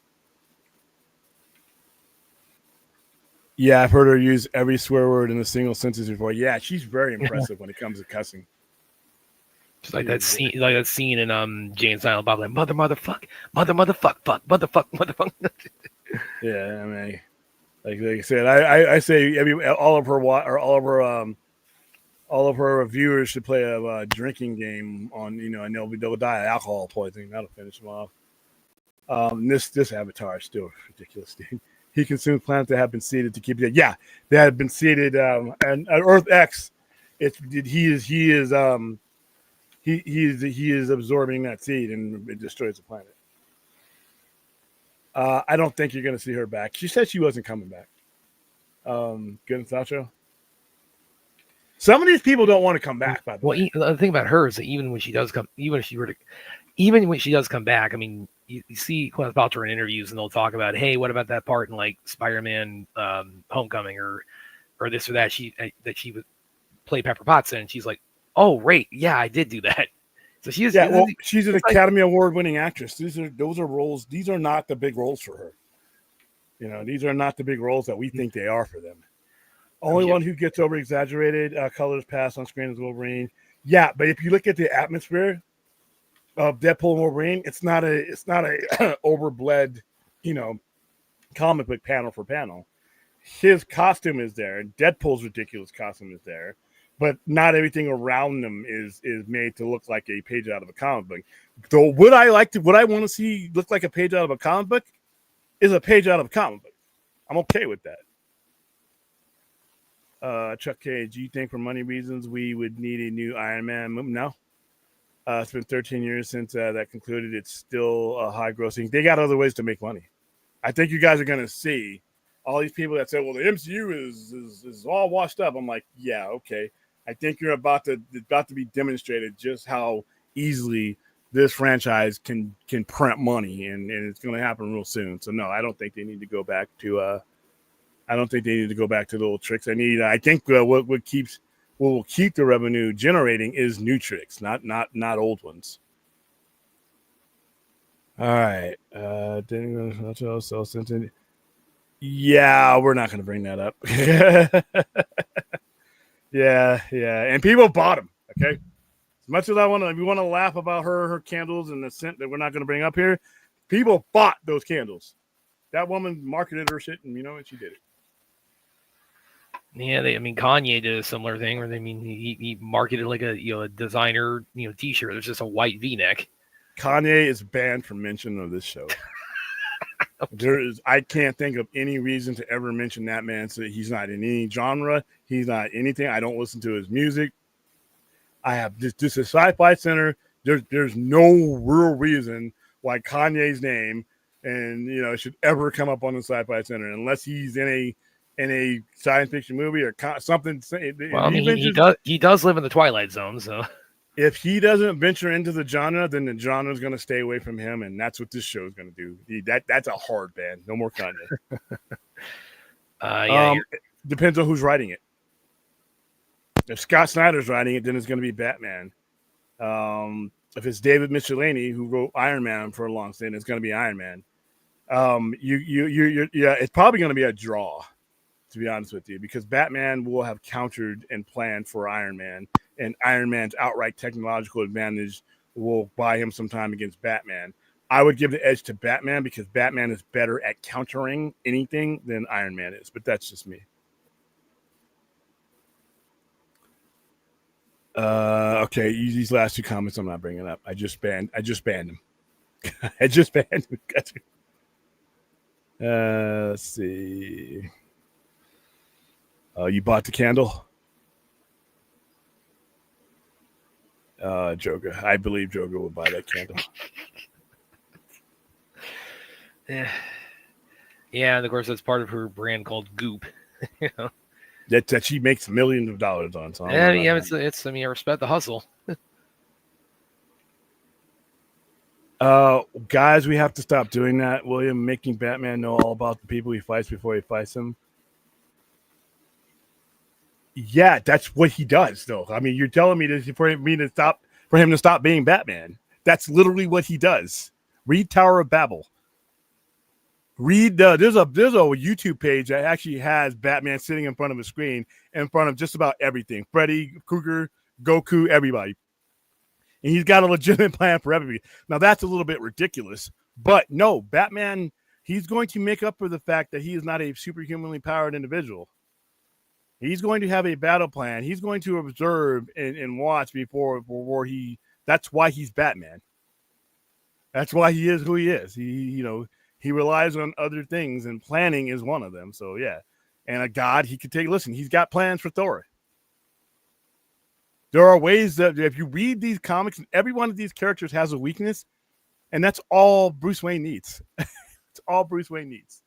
Yeah, I've heard her use every swear word in a single sentence before. Yeah, she's very impressive when it comes to cussing. Just like that scene in Jane Silent Bob, like motherfuck. Yeah, I mean, like I said, I say all of her viewers should play a drinking game on, and they'll die of alcohol poisoning. That'll finish them off. This avatar is still ridiculous, dude. He consumes planets that have been seeded to keep it. Yeah, that have been seeded. And Earth X, he is absorbing that seed and it destroys the planet. I don't think you're going to see her back. She said she wasn't coming back. Good and Sacho. Some of these people don't want to come back, by the Well, way. the thing about her is that even when she does come, even when she does come back, I mean, you see Gwyneth Paltrow in interviews, and they'll talk about, hey, what about that part in like Spider-Man Homecoming or this or that that she would play Pepper Potts in, and she's like, oh, right, yeah, I did do that. So she is. Yeah, well, she's an it's like, Academy Award winning actress. Those are roles. These are not the big roles for her. You know, these are not the big roles that we think they are for them. Only one who gets over exaggerated colors passed on screen is Wolverine. Yeah, but if you look at the atmosphere of Deadpool and Wolverine, it's not a overbled, you know, comic book panel for panel. His costume is there. Deadpool's ridiculous costume is there, but not everything around them is made to look like a page out of a comic book. Though would I want to see look like a page out of a comic book is a page out of a comic book. I'm okay with that. Chuck K, do you think for money reasons we would need a new Iron Man movie? No. It's been 13 years since that concluded. It's still high grossing. They got other ways to make money. I think you guys are going to see all these people that say, well, the MCU is all washed up. I'm like, yeah, okay. I think you're about to be demonstrated just how easily this franchise can print money, and it's going to happen real soon. So no, I don't think they need to go back to the old tricks. I think what will keep the revenue generating is new tricks, not old ones. All right. Yeah, we're not going to bring that up. yeah. And people bought them. Okay. As much as we want to laugh about her candles and the scent that we're not going to bring up here, people bought those candles. That woman marketed her shit, and she did it. Yeah, Kanye did a similar thing where he marketed like a designer T-shirt. There's just a white V-neck. Kanye is banned from mention of this show. I can't think of any reason to ever mention that man. So he's not in any genre. He's not anything. I don't listen to his music. I have this is Sci-Fi Center. There's no real reason why Kanye's name and should ever come up on the Sci-Fi Center unless he's in a science fiction movie or something. Well, he does live in the Twilight Zone, so if he doesn't venture into the genre, then the genre is going to stay away from him, and that's what this show is going to do. That's a hard ban. No more Kanye. Depends on who's writing it. If Scott Snyder's writing it, then it's going to be Batman. If it's David Michelinie who wrote Iron Man for a long stint, it's going to be Iron Man. It's probably going to be a draw, to be honest with you, because Batman will have countered and planned for Iron Man, and Iron Man's outright technological advantage will buy him some time against Batman. I would give the edge to Batman because Batman is better at countering anything than Iron Man is, but that's just me. Okay, these last two comments I'm not bringing up. I just banned them. I just banned them. Let's see. You bought the candle? Joker. I believe Joker would buy that candle. Yeah, and of course that's part of her brand called Goop. That she makes millions of dollars on. So I respect the hustle. Guys, we have to stop doing that. William, making Batman know all about the people he fights before he fights them. Yeah, that's what he does, though. I mean, you're telling me this for him to stop being Batman. That's literally what he does. Read Tower of Babel. Read there's a YouTube page that actually has Batman sitting in front of a screen in front of just about everything. Freddy Krueger, Goku, everybody. And he's got a legitimate plan for everybody. Now that's a little bit ridiculous, but no, Batman, he's going to make up for the fact that he is not a superhumanly powered individual. He's going to have a battle plan. He's going to observe and watch before he. That's why he's Batman. That's why he is who he is. He relies on other things, and planning is one of them. So yeah, and a god he could take. Listen, he's got plans for Thor. There are ways that if you read these comics, every one of these characters has a weakness, and that's all Bruce Wayne needs. It's all Bruce Wayne needs.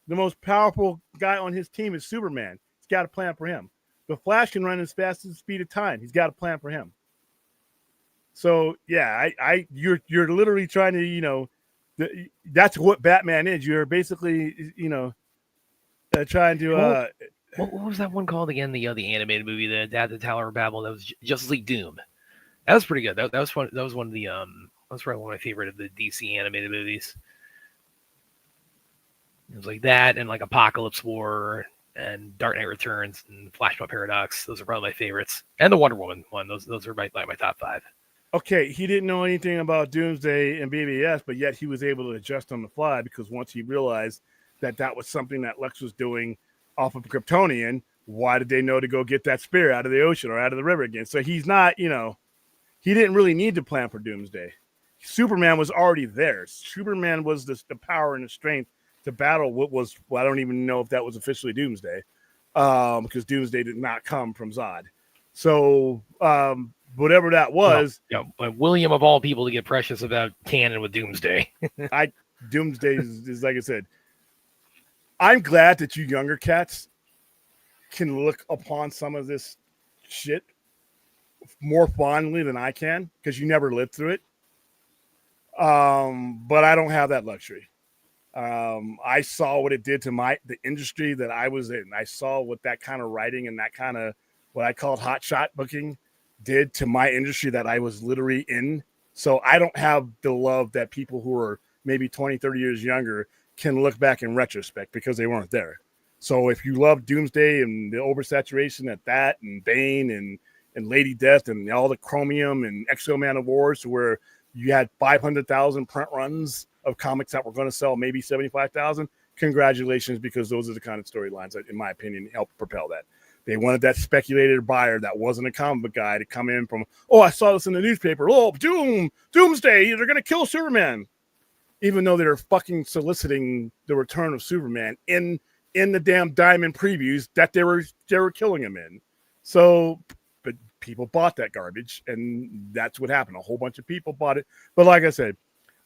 The most powerful guy on his team is Superman. He's got a plan for him. The Flash can run as fast as the speed of time. He's got a plan for him. So yeah, you're literally trying to, that's what Batman is. You're basically, trying to. What was that one called again? The animated movie, the Tower of Babel. That was Justice League Doom. That was pretty good. That was one. That was one of the That was probably one of my favorite of the DC animated movies. It was like that, and like Apocalypse War, and Dark Knight Returns, and Flashpoint Paradox. Those are probably my favorites, and the Wonder Woman one. Those are my top 5. Okay, he didn't know anything about Doomsday and BBS, but yet he was able to adjust on the fly because once he realized that was something that Lex was doing off of Kryptonian, why did they know to go get that spear out of the ocean or out of the river again? So he's not, he didn't really need to plan for Doomsday. Superman was already there. Superman was the power and the strength to battle what was, I don't even know if that was officially Doomsday, because Doomsday did not come from Zod. So, whatever that was. William of all people to get precious about canon with Doomsday. Doomsday is like I said. I'm glad that you younger cats can look upon some of this shit more fondly than I can because you never lived through it. But I don't have that luxury. I saw what it did to the industry that I was in. I saw what that kind of writing and that kind of what I called hot shot booking did to my industry that I was literally in. So I don't have the love that people who are maybe 20, 30 years younger can look back in retrospect because they weren't there. So if you love Doomsday and the oversaturation at that and Bane and Lady Death and all the Chromium and Exo Man of Wars where you had 500,000 print runs of comics that were going to sell maybe 75,000, congratulations, because those are the kind of storylines that, in my opinion, helped propel that. They wanted that speculated buyer that wasn't a comic book guy to come in from, I saw this in the newspaper. Oh, Doomsday, they're going to kill Superman. Even though they're fucking soliciting the return of Superman in the damn Diamond previews that they were killing him in. So, but people bought that garbage, and that's what happened. A whole bunch of people bought it. But like I said,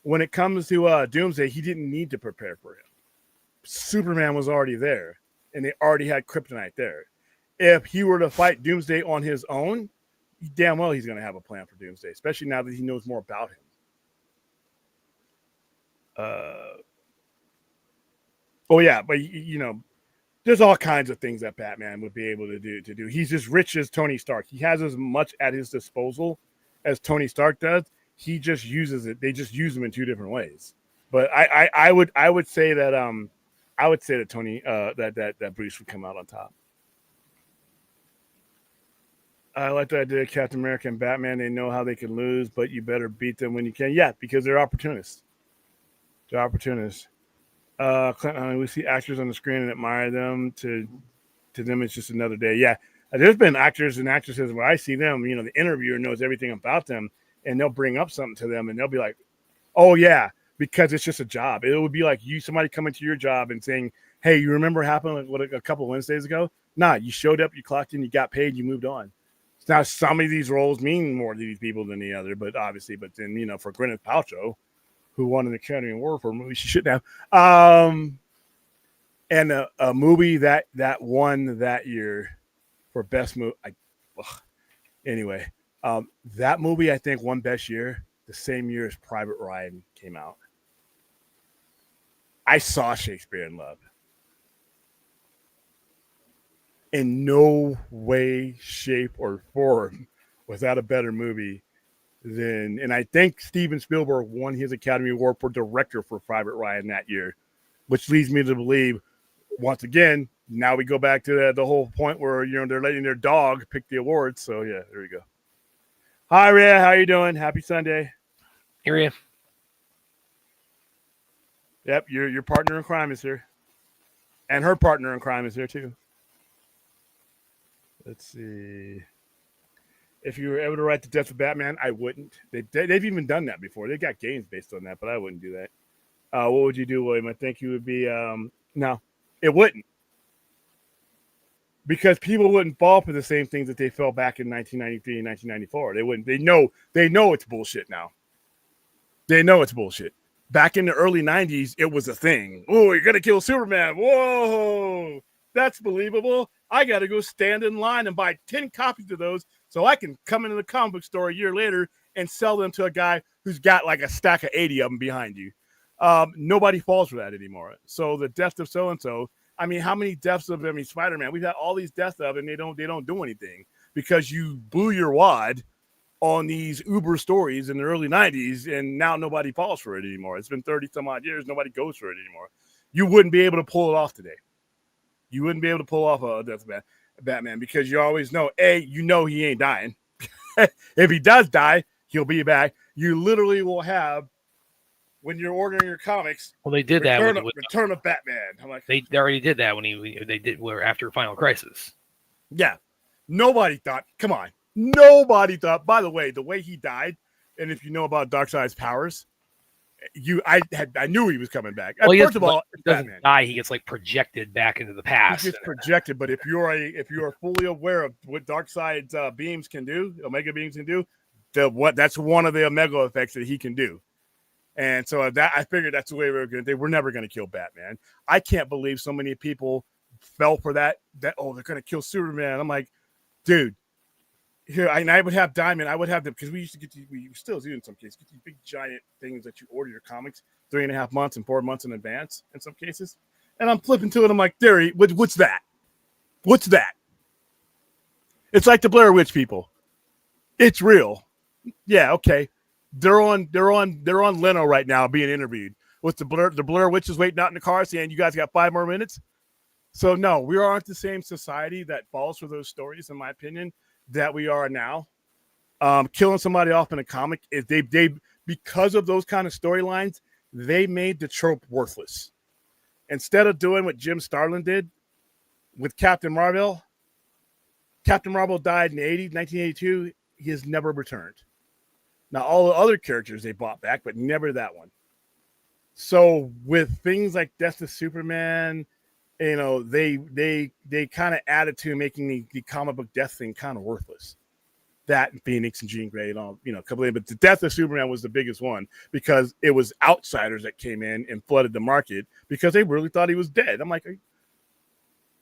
when it comes to Doomsday, he didn't need to prepare for him. Superman was already there, and they already had Kryptonite there. If he were to fight Doomsday on his own, damn well he's going to have a plan for Doomsday, especially now that he knows more about him. But there's all kinds of things that Batman would be able to do. He's as rich as Tony Stark. He has as much at his disposal as Tony Stark does. He just uses it. They just use him in two different ways. But I would say that Tony that Bruce would come out on top. I like the idea of Captain America and Batman. They know how they can lose, but you better beat them when you can. Yeah, because they're opportunists. They're opportunists. We see actors on the screen and admire them. To them, it's just another day. Yeah, there's been actors and actresses where I see them. The interviewer knows everything about them, and they'll bring up something to them, and they'll be like, "Oh yeah," because it's just a job. It would be like somebody coming to your job and saying, "Hey, you remember what happened a couple of Wednesdays ago?" Nah, you showed up, you clocked in, you got paid, you moved on. Now, some of these roles mean more to these people than the other, but then, for Gwyneth Paltrow, who won an Academy Award for a movie she shouldn't have, and a movie that won that year for best movie. That movie I think won best year the same year as Private Ryan came out. I saw Shakespeare in Love. In no way, shape, or form was that a better movie than, and I think Steven Spielberg won his Academy Award for director for Private Ryan that year, which leads me to believe, once again, now we go back to the whole point where, they're letting their dog pick the awards. So yeah, there we go. Hi, Rhea, how you doing? Happy Sunday. Hey, Rhea. Yep, your partner in crime is here. And her partner in crime is here too. Let's see. If you were ever to write the death of Batman, I wouldn't. They've even done that before. They got games based on that, but I wouldn't do that. What would you do, William? I think you would be no, it wouldn't. Because people wouldn't fall for the same things that they fell back in 1993 and 1994. They wouldn't. They know it's bullshit now. They know it's bullshit. Back in the early 90s, it was a thing. Oh, you're gonna kill Superman. Whoa, that's believable. I got to go stand in line and buy 10 copies of those so I can come into the comic book store a year later and sell them to a guy who's got like a stack of 80 of them behind you. Nobody falls for that anymore. So the death of so-and-so, I mean, how many deaths of, Spider-Man? We've had all these deaths of, and they don't do anything because you blew your wad on these Uber stories in the early 90s, and now nobody falls for it anymore. It's been 30 some odd years. Nobody goes for it anymore. You wouldn't be able to pull it off today. You wouldn't be able to pull off a death of Batman because you always know, he ain't dying. If he does die, he'll be back. You literally will have, when you're ordering your comics, well, they did Return that of, Return of Batman. I'm like, they already did that when they did after Final Crisis. Yeah, nobody thought. Come on, nobody thought. By the way he died, and if you know about Darkseid's powers, I knew he was coming back. Well, First of all, he doesn't die; he gets like projected back into the past. He gets projected, but if you are fully aware of what Darkseid's beams can do, Omega beams can do, that's one of the Omega effects that he can do. And so that I figured that's the way they were never going to kill Batman. I can't believe so many people fell for that they're going to kill Superman. I'm like, dude, here, I would have Diamond. I would have them because we used to we still do in some cases, get these big giant things that you order your comics 3.5 months and 4 months in advance in some cases. And I'm flipping to it. I'm like, Derry, what's that? What's that? It's like the Blair Witch people. It's real. Yeah, okay. They're on Leno right now being interviewed with the Blair Witches waiting out in the car saying, you guys got 5 more minutes. So no, we aren't the same society that falls for those stories, in my opinion, that we are now. Killing somebody off in a comic is they because of those kind of storylines, they made the trope worthless. Instead of doing what Jim Starlin did with Captain Marvel. Captain Marvel died in 1982. He has never returned. Now, all the other characters they brought back, but never that one. So with things like Death of Superman, they kind of added to making the comic book death thing kind of worthless. That and Phoenix and Jean Grey and all, couple of, but the Death of Superman was the biggest one because it was outsiders that came in and flooded the market because they really thought he was dead. I'm like,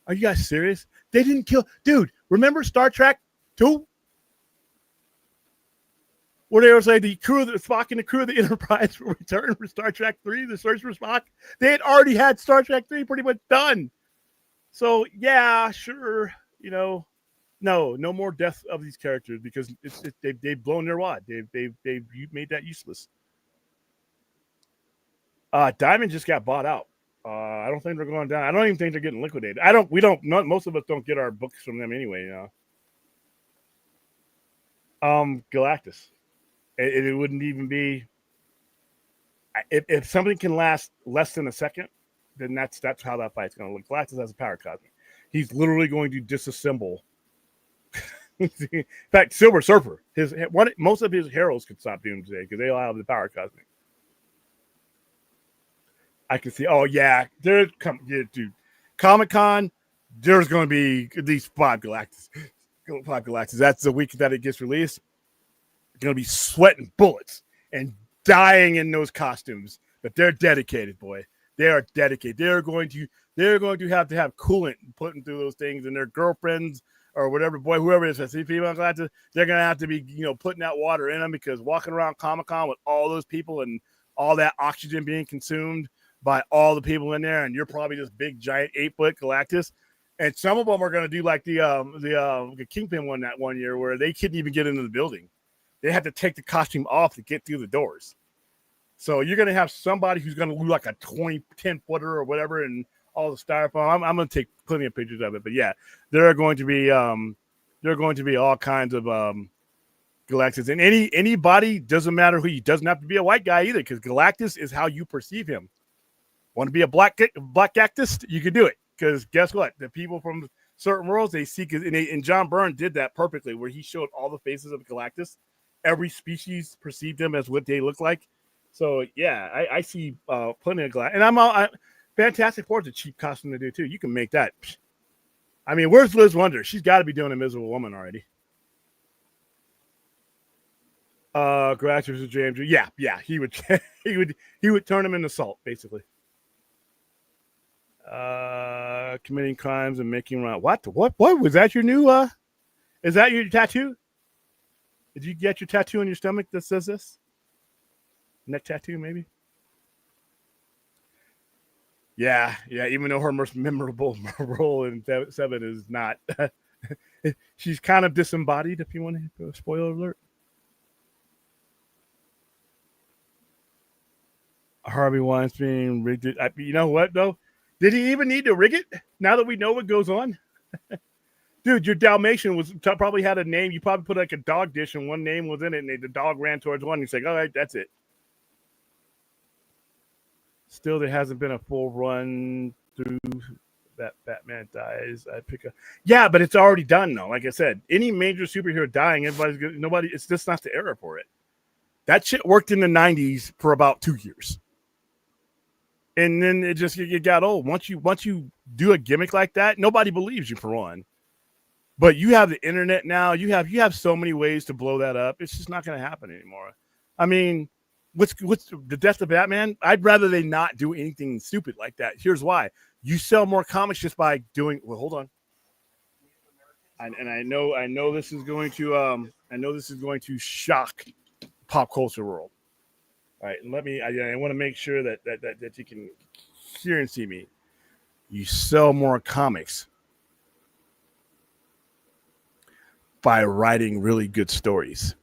are you guys serious? They didn't kill, dude. Remember Star Trek 2? Where they were saying the crew of the Spock and the crew of the Enterprise will return for Star Trek 3, the search for Spock. They had already had Star Trek 3 pretty much done. So yeah, sure, no more death of these characters because they've blown their wad. They've made that useless. Diamond just got bought out. I don't think they're going down. I don't even think they're getting liquidated. Most of us don't get our books from them anyway. Galactus. It wouldn't even be if something can last less than a second, then that's how that fight's going to look. Galactus has a power cosmic. He's literally going to disassemble. In fact, Silver Surfer, most of his heroes could stop Doomsday because they all have the power cosmic. I can see. Oh yeah, dude. Comic-Con, there's going to be at least 5 Galactus. 5 Galactus. That's the week that it gets released. Going to be sweating bullets and dying in those costumes, but they're dedicated, boy. They are dedicated. They're going to have coolant putting through those things, and their girlfriends or whatever, boy, whoever it is, I see female Galactus, they're going to have to be, putting that water in them because walking around Comic-Con with all those people and all that oxygen being consumed by all the people in there, and you're probably this big giant 8-foot Galactus. And some of them are going to do like the Kingpin one that one year where they couldn't even get into the building. They had to take the costume off to get through the doors. So you're going to have somebody who's going to look like a 10-footer or whatever and all the styrofoam. I'm going to take plenty of pictures of it. But, yeah, there are going to be all kinds of Galactus. And anybody, doesn't matter who, he doesn't have to be a white guy either because Galactus is how you perceive him. Want to be a black Galactus? You can do it because guess what? The people from certain worlds, they see, and John Byrne did that perfectly where he showed all the faces of Galactus. Every species perceived them as what they look like. So yeah, I see plenty of Galactus, and Fantastic Four is a cheap costume to do too. You can make that. I mean, where's Liz Wonder? She's got to be doing Invisible Woman already. Galactus is James. Yeah, he would turn him into salt basically. committing crimes and making what was that your new is that your tattoo? Did you get your tattoo on your stomach that says this? Neck tattoo, maybe? Yeah. Even though her most memorable role in Seven is not, she's kind of disembodied. If you want to, spoiler alert. Harvey Weinstein rigged it. You know what though? Did he even need to rig it? Now that we know what goes on, dude, your Dalmatian probably had a name. You probably put like a dog dish and one name was in it, and the dog ran towards one. He's like, all right, that's it. Still, there hasn't been a full run through that Batman dies. Yeah, but it's already done though. Like I said, any major superhero dying, nobody. It's just not the era for it. That shit worked in the 90s for about 2 years. And then it got old. Once you do a gimmick like that, nobody believes you for one. But you have the internet now. You have so many ways to blow that up. It's just not going to happen anymore. I mean, what's the death of Batman? I'd rather they not do anything stupid like that. Here's why: you sell more comics just by doing. Well, hold on. And I know this is going to shock pop culture world. All right, and I want to make sure that you can hear and see me. You sell more comics by writing really good stories.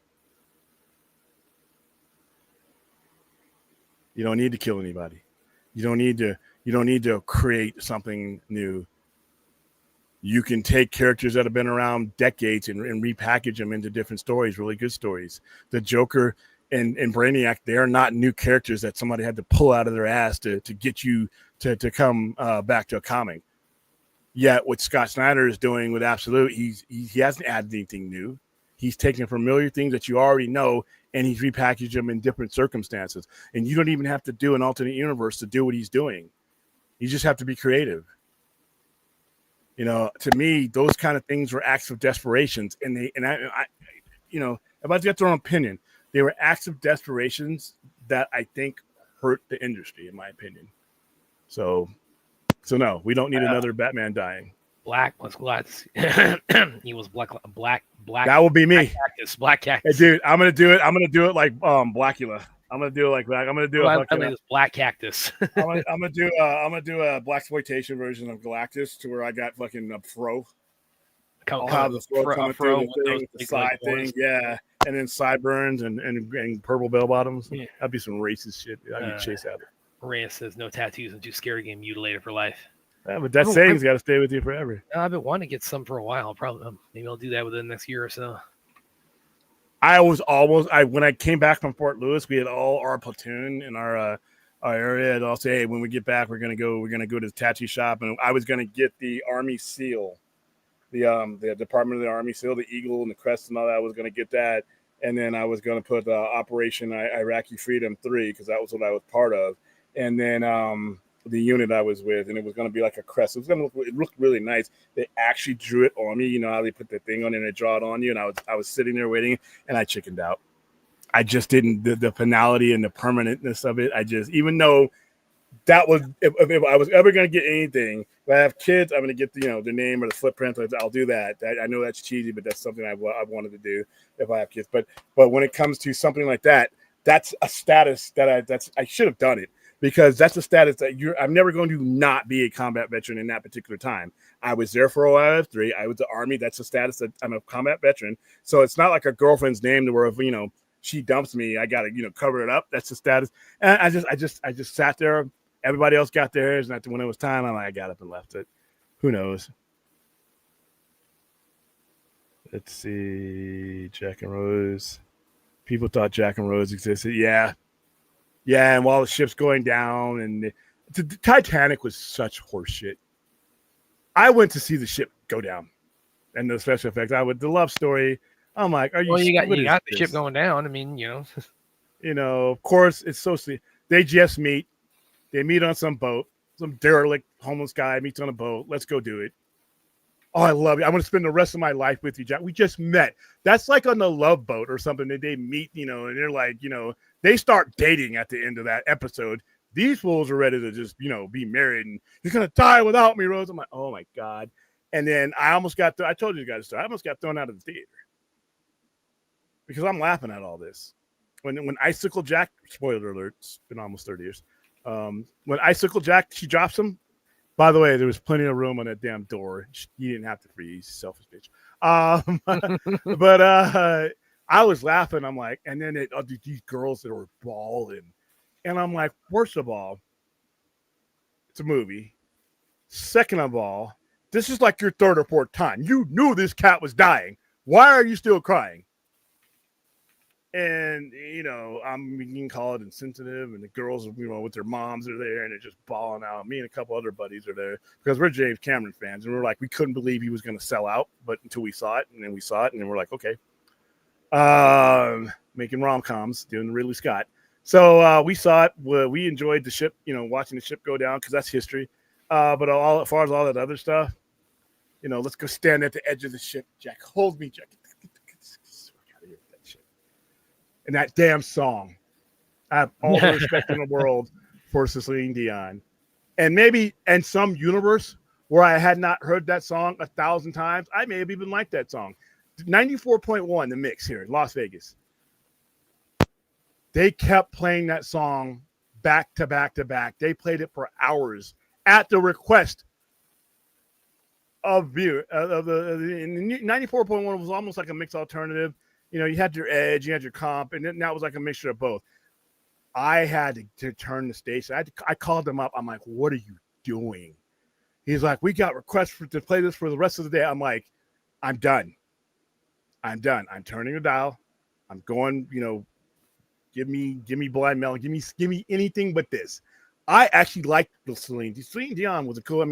You don't need to kill anybody. You don't need to create something new. You can take characters that have been around decades and repackage them into different stories, really good stories. The Joker and Brainiac, they are not new characters that somebody had to pull out of their ass to get you to come back to a comic. Yet what Scott Snyder is doing with Absolute, he hasn't added anything new. He's taking familiar things that you already know and he's repackaged them in different circumstances. And you don't even have to do an alternate universe to do what he's doing. You just have to be creative. You know, to me, those kind of things were acts of desperations. And I everybody's got their own opinion. They were acts of desperations that I think hurt the industry, in my opinion. So no, we don't need another Batman dying. Black was Galactus. He was black. That will be me. Black Cactus. Hey, dude, I'm gonna do it like Blackula. I'm gonna do it like that. I'm gonna do this Black Cactus. I'm gonna do a blaxploitation version of Galactus to where I got fucking a fro. I'll have the fro coming through the side thing, yeah, and then sideburns and purple bell bottoms. Yeah. That'd be some racist shit. I'd be chased out. Reyes says no tattoos and too scared to get mutilated for life. Yeah, but that saying's got to stay with you forever. I've been wanting to get some for a while. Maybe I'll do that within the next year or so. When I came back from Fort Lewis, we had all our platoon in our area. And I'll say, hey, when we get back, we're gonna go to the tattoo shop, and I was gonna get the Army seal, the Department of the Army seal, the eagle and the crest and all that. I was gonna get that, and then I was gonna put Operation Iraqi Freedom 3 because that was what I was part of, and then the unit I was with, and it was going to be like a crest. It looked really nice. They actually drew it on me. You know how they put the thing on and they draw it on you, and I was sitting there waiting, and I chickened out. I just didn't the finality and the permanentness of it. Even though that was if I was ever going to get anything, if I have kids, I'm going to get the name or the footprint. I'll do that. I know that's cheesy, but that's something I wanted to do if I have kids. But when it comes to something like that, that's a status that I should have done it. Because that's a status that I'm never going to not be a combat veteran in that particular time. I was there for OIF3. I was the Army. That's a status that I'm a combat veteran. So it's not like a girlfriend's name to where if she dumps me, I gotta cover it up. That's the status. And I just sat there. Everybody else got theirs, and when it was time, I got up and left it. Who knows? Let's see. Jack and Rose. People thought Jack and Rose existed. Yeah, and while the ship's going down, and the Titanic was such horseshit. I went to see the ship go down, and the special effects. The love story. I'm like, are you? Well, you got the ship going down. I mean, of course, it's so sweet. They just meet. They meet on some boat. Some derelict homeless guy meets on a boat. Let's go do it. Oh, I love you. I want to spend the rest of my life with you, Jack. We just met. That's like on the Love Boat or something that they meet, and they're like, they start dating at the end of that episode. These fools are ready to just, be married and you're going to die without me, Rose. I'm like, oh my God. And then I almost got, I told you guys, I almost got thrown out of the theater because I'm laughing at all this. When Icicle Jack, spoiler alert, it's been almost 30 years. When Icicle Jack, she drops him. By the way, there was plenty of room on that damn door. You didn't have to freeze, selfish bitch. But I was laughing. I'm like, and then these girls that were bawling. And I'm like, first of all, it's a movie. Second of all, this is like your third or fourth time. You knew this cat was dying. Why are you still crying? And, I'm being called insensitive, and the girls, with their moms are there, and they're just bawling out. Me and a couple other buddies are there because we're James Cameron fans, and we're like, we couldn't believe he was going to sell out, but until we saw it, and then we saw it, and then we're like, okay. Making rom-coms, doing Ridley Scott. So we saw it. We enjoyed the ship, watching the ship go down because that's history. But as far as all that other stuff, let's go stand at the edge of the ship. Jack, hold me, Jack. And that damn song. I have all the respect in the world for Celine Dion. And maybe in some universe where I had not heard that song 1,000 times, I may have even liked that song. 94.1, the mix here in Las Vegas. They kept playing that song back to back to back. They played it for hours at the request of viewer. The 94.1 was almost like a mixed alternative. You had your edge, you had your comp, and then that was like a mixture of both. I had to turn the station. I called them up. I'm like, what are you doing? He's like, we got requests to play this for the rest of the day. I'm like, I'm done. I'm turning the dial. I'm going, give me Blind Melon. Give me anything but this. I actually liked the Celine Dion was a cool.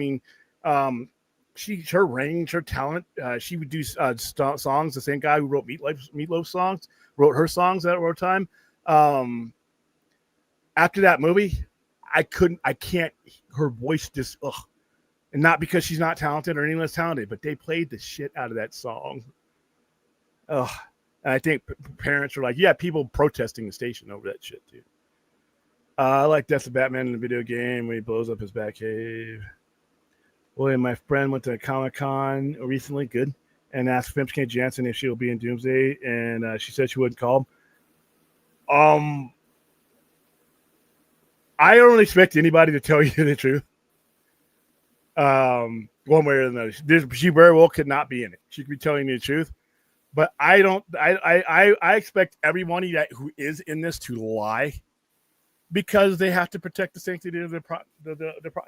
Her range, her talent. She would do songs. The same guy who wrote Meatloaf songs wrote her songs at one time. After that movie, I can't. Her voice just and not because she's not talented or any less talented, but they played the shit out of that song. And I think parents were like, yeah, people protesting the station over that shit too. I like Death of Batman in the video game when he blows up his Batcave. Well, my friend went to Comic-Con recently, good, and asked Famke Janssen if she'll be in Doomsday, and she said she wouldn't call him. I don't expect anybody to tell you the truth. One way or another. She very well could not be in it. She could be telling you the truth. But I don't. I expect everybody who is in this to lie, because they have to protect the sanctity of the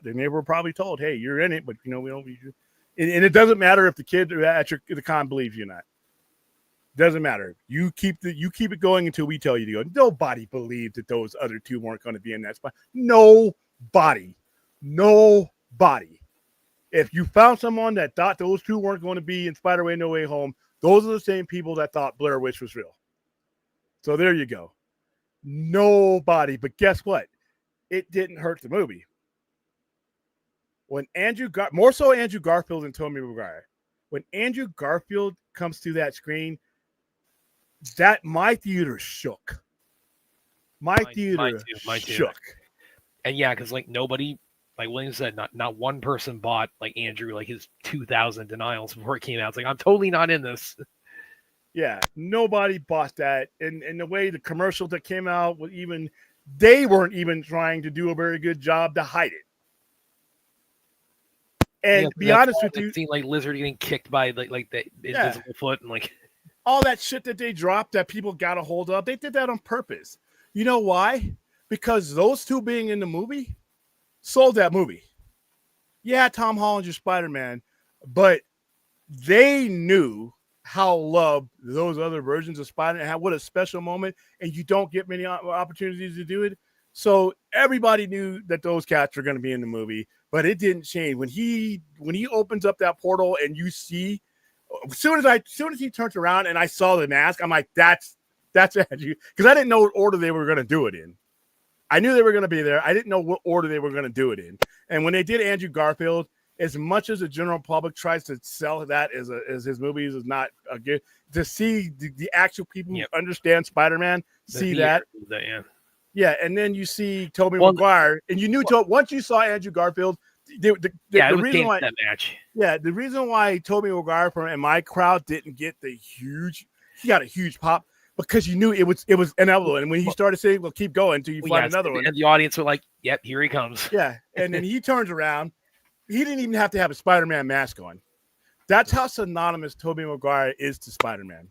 they were probably told, "Hey, you're in it, but we don't need you." And it doesn't matter if the kid at the con believes you or not. Doesn't matter. You keep it going until we tell you to go. Nobody believed that those other two weren't going to be in that spot. Nobody. If you found someone that thought those two weren't going to be in Spider-Man No Way Home, those are the same people that thought Blair Witch was real. So there you go. Nobody. But guess what? It didn't hurt the movie. When more so Andrew Garfield and Tobey Maguire, when Andrew Garfield comes to that screen, that my theater shook. My theater shook. And yeah, because nobody, like William said, not one person bought Andrew his 2,000 denials before it came out. It's I'm totally not in this. Yeah, nobody bought that. And the way the commercials that came out, they weren't even trying to do a very good job to hide it. And be honest with you, seen Lizard getting kicked by the invisible foot and all that shit that they dropped that people got a hold of, they did that on purpose. You know why? Because those two being in the movie sold that movie. Yeah, Tom Holland's your Spider-Man, but they knew how loved those other versions of Spider-Man had. What a special moment, and you don't get many opportunities to do it. So everybody knew that those cats were going to be in the movie, but it didn't change when he opens up that portal and you see. As soon as he turns around and I saw the mask, I'm like, that's Andrew, because I didn't know what order they were going to do it in. I knew they were going to be there. I didn't know what order they were going to do it in. And when they did Andrew Garfield, as much as the general public tries to sell that as his movies is not a good, to see the actual people who understand Spider-Man see that. Yeah. Yeah, and then you see Tobey Well, Maguire, and you knew once you saw Andrew Garfield, the it was reason why that match. yeah, the reason why Tobey Maguire and my crowd didn't get he got a huge pop because you knew it was inevitable. And when he started saying, "Well, keep going until you find another one," and the audience were like, "Yep, here he comes." Yeah, and then he turns around. He didn't even have to have a Spider-Man mask on. That's how synonymous Tobey Maguire is to Spider-Man.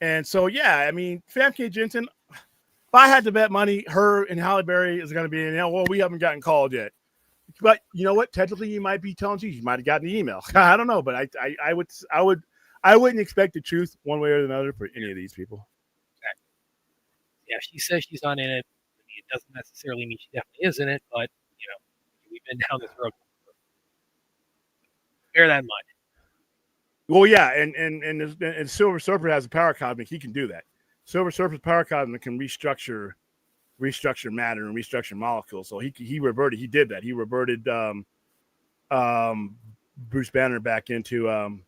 And so, yeah, I mean, Famke Jensen, if I had to bet money, her and Halle Berry is going to be in. Well, we haven't gotten called yet. But you know what? Technically, you might be telling you might have gotten the email. I don't know, but I wouldn't expect the truth one way or another for any of these people. Yeah, she says she's not in it. I mean, it doesn't necessarily mean she definitely is in it, but we've been down this road. Bear that in mind. Well, yeah, and Silver Surfer has a power cosmic. He can do that. Silver Surfer's power cosmic can restructure matter and restructure molecules. So he reverted. He did that. He reverted Bruce Banner back into and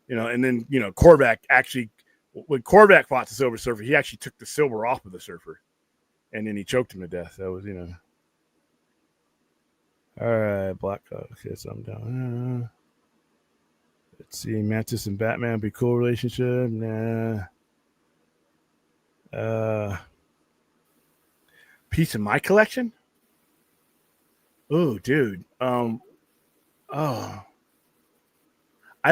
then Korvac actually, when Korvac fought the Silver Surfer, he actually took the silver off of the Surfer, and then he choked him to death. That was All right, Black Cloud. Okay, so I'm down. Let's see, Mantis and Batman be cool relationship. Nah. Piece of my collection. Oh, dude. I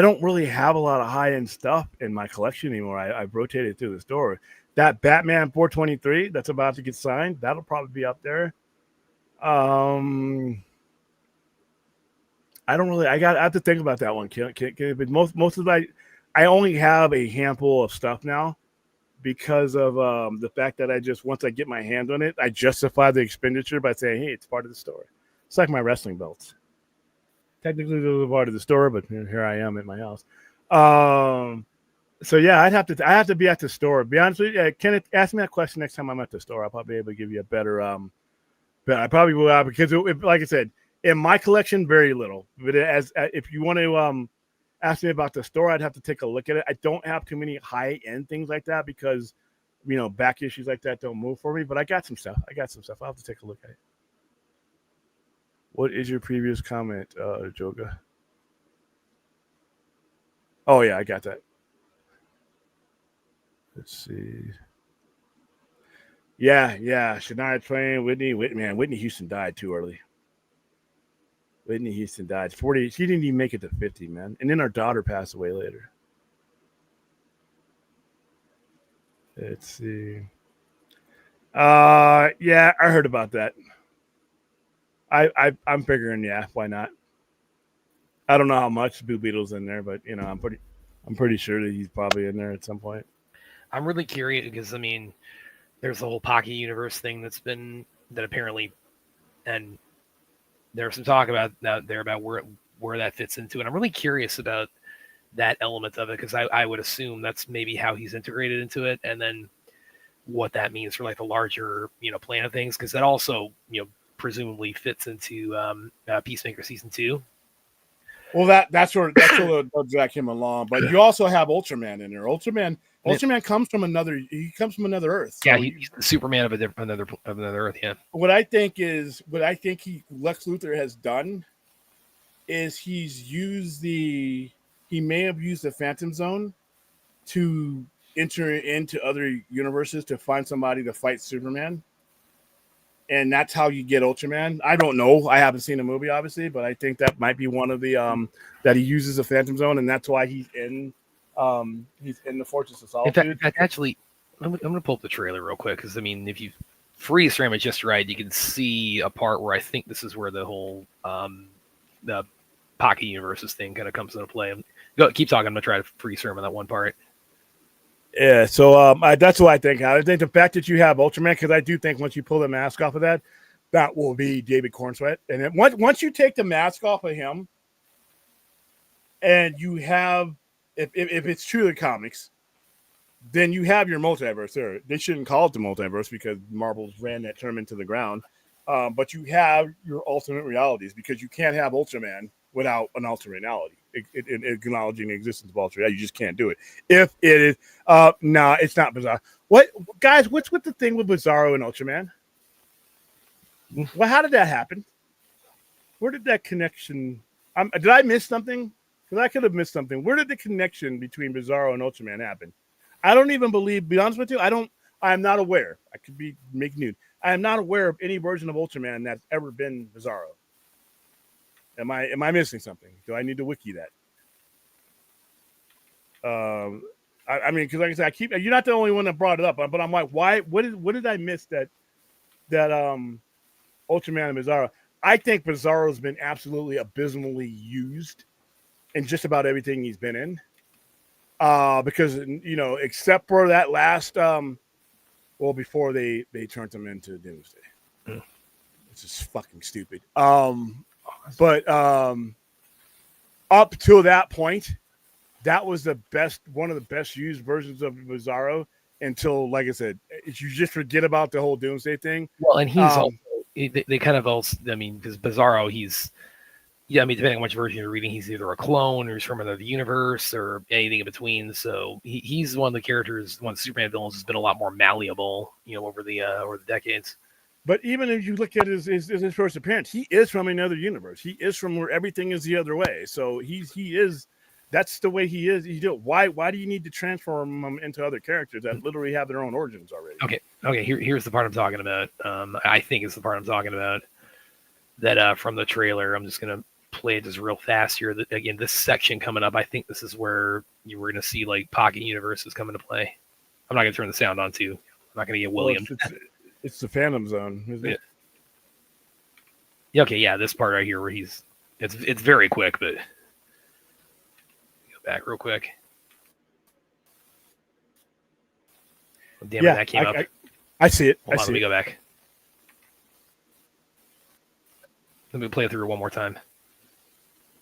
don't really have a lot of high-end stuff in my collection anymore. I've rotated through the store. That Batman 423 that's about to get signed, that'll probably be up there. I don't really. I have to think about that one. But most of I only have a handful of stuff now because of the fact that once I get my hand on it, I justify the expenditure by saying, "Hey, it's part of the store." It's like my wrestling belts. Technically, they're part of the store, but here I am at my house. So yeah, I have to be at the store. Be honest with you, Kenneth, ask me that question next time I'm at the store. I'll probably be able to give you a better. But I probably will because, like I said. In my collection, very little. But if you want to ask me about the store, I'd have to take a look at it. I don't have too many high-end things like that because, back issues like that don't move for me. But I got some stuff. I'll have to take a look at it. What is your previous comment, Joga? Oh, yeah, I got that. Let's see. Yeah. Shania Twain, Whitney Houston died too early. Whitney Houston died 40. She didn't even make it to 50, man. And then our daughter passed away later. Let's see. Yeah, I heard about that. I'm figuring, yeah, why not? I don't know how much Blue Beetle's in there, but I'm pretty sure that he's probably in there at some point. I'm really curious because there's the whole Pocket Universe thing that apparently, and there's some talk about where that fits into, and I'm really curious about that element of it because I would assume that's maybe how he's integrated into it, and then what that means for like the larger plan of things because that also presumably fits into Peacemaker season 2. Well, that's where they'll drag him along, but you also have Ultraman in there. Ultraman comes from another. He comes from another Earth. So yeah, he's the Superman of another Earth. Yeah. What I think Lex Luthor has done is he may have used the Phantom Zone to enter into other universes to find somebody to fight Superman. And that's how you get Ultraman. I don't know. I haven't seen the movie, obviously, but I think that might be one of the that he uses the Phantom Zone, and that's why he's in the Fortress of Solitude. In fact, actually, I'm going to pull up the trailer real quick because if you freeze frame it just right, you can see a part where I think this is where the whole the Pocket Universes thing kind of comes into play. Keep talking. I'm going to try to freeze frame on that one part. Yeah, so that's what I think. I think the fact that you have Ultraman, because I do think once you pull the mask off of that will be David Cornsweat. And then once you take the mask off of him, and you have, if it's true to comics, then you have your multiverse there. They shouldn't call it the multiverse because Marvel's ran that term into the ground. But you have your alternate realities because you can't have Ultraman without an alternate reality. acknowledging the existence of Ultra. You just can't do it. If it is, no, it's not Bizarro. What guys? What's with the thing with Bizarro and Ultraman? Well, how did that happen? Where did that connection? Did I miss something? Because I could have missed something. Where did the connection between Bizarro and Ultraman happen? I don't even believe. Be honest with you, I am not aware. I could be making news. I am not aware of any version of Ultraman that's ever been Bizarro. Am I missing something? Do I need to wiki that? I mean, because like I said, you're not the only one that brought it up, but I'm like, why? What did I miss that Ultraman and Bizarro? I think Bizarro's been absolutely abysmally used in just about everything he's been in. Because except for that last before they turned him into Doomsday. Which is fucking stupid. But up till that point, that was one of the best used versions of Bizarro until, like I said, you just forget about the whole Doomsday thing. Well, and he's also, they kind of also, I mean, because Bizarro, depending on which version you're reading, he's either a clone or he's from another universe or anything in between. So he's one of the characters, one of the Superman villains, has been a lot more malleable, over the decades. But even if you look at his first appearance, he is from another universe. He is from where everything is the other way. So he is. That's the way he is. Why do you need to transform him into other characters that literally have their own origins already? Okay. Here's the part I'm talking about. I think it's the part I'm talking about. That from the trailer, I'm just gonna play it just real fast here. Again, this section coming up, I think this is where you were gonna see like Pocket Universes come into play. I'm not gonna turn the sound on too. I'm not gonna get William. It's the Phantom Zone, isn't it? Yeah. Okay. Yeah. This part right here where it's very quick, but go back real quick. Oh, damn it, that came up. I see it. Hold on, let me go back. Let me play it through one more time.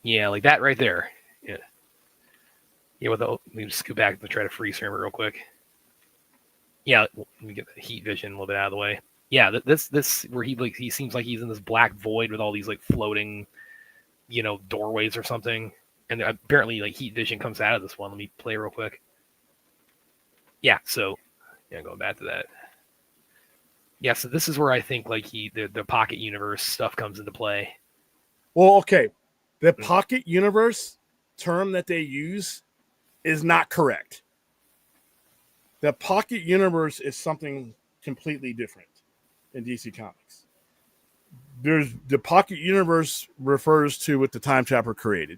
Yeah, like that right there. Yeah. Yeah. Let me just go back and try to freeze frame it real quick. Yeah, let me get the heat vision a little bit out of the way. Yeah, this where he seems like he's in this black void with all these like floating, doorways or something. And apparently like heat vision comes out of this one. Let me play real quick. Yeah, so going back to that. Yeah, so this is where I think like the Pocket Universe stuff comes into play. Well, okay. The Pocket Universe term that they use is not correct. The Pocket Universe is something completely different in DC Comics. The Pocket Universe refers to what the Time Trapper created.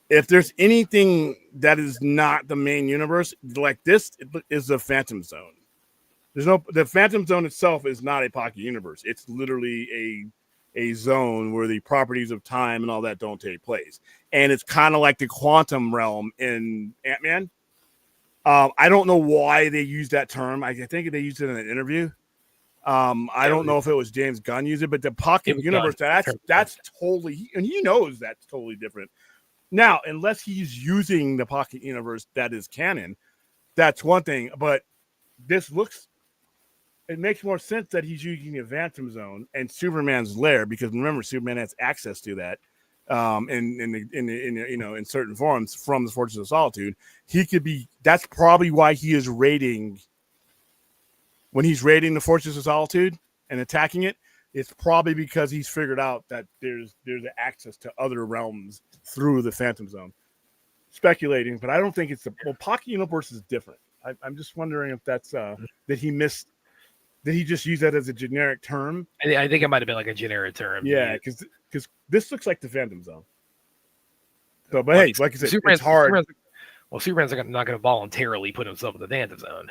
If there's anything that is not the main universe, like this is the Phantom Zone. The Phantom Zone itself is not a Pocket Universe. It's literally a zone where the properties of time and all that don't take place. And it's kind of like the quantum realm in Ant-Man. I don't know why they use that term. I think they used it in an interview. I don't know if it was James Gunn used it, but the Pocket Universe, that's totally, and he knows that's totally different. Now, unless he's using the Pocket Universe that is canon, that's one thing. But it makes more sense that he's using the Phantom Zone and Superman's lair, because remember, Superman has access to that. In certain forms from the Fortress of Solitude, that's probably why he is raiding. When he's raiding the Fortress of Solitude and attacking it, it's probably because he's figured out that there's access to other realms through the Phantom Zone. Speculating, but I don't think it's Pocket Universe is different. I'm just wondering if that's that he missed. Did he just use that as a generic term? I think it might have been like a generic term. Yeah, because this looks like the Phantom Zone. So, but hey, like I said, it's hard. Superman's not going to voluntarily put himself in the Phantom Zone.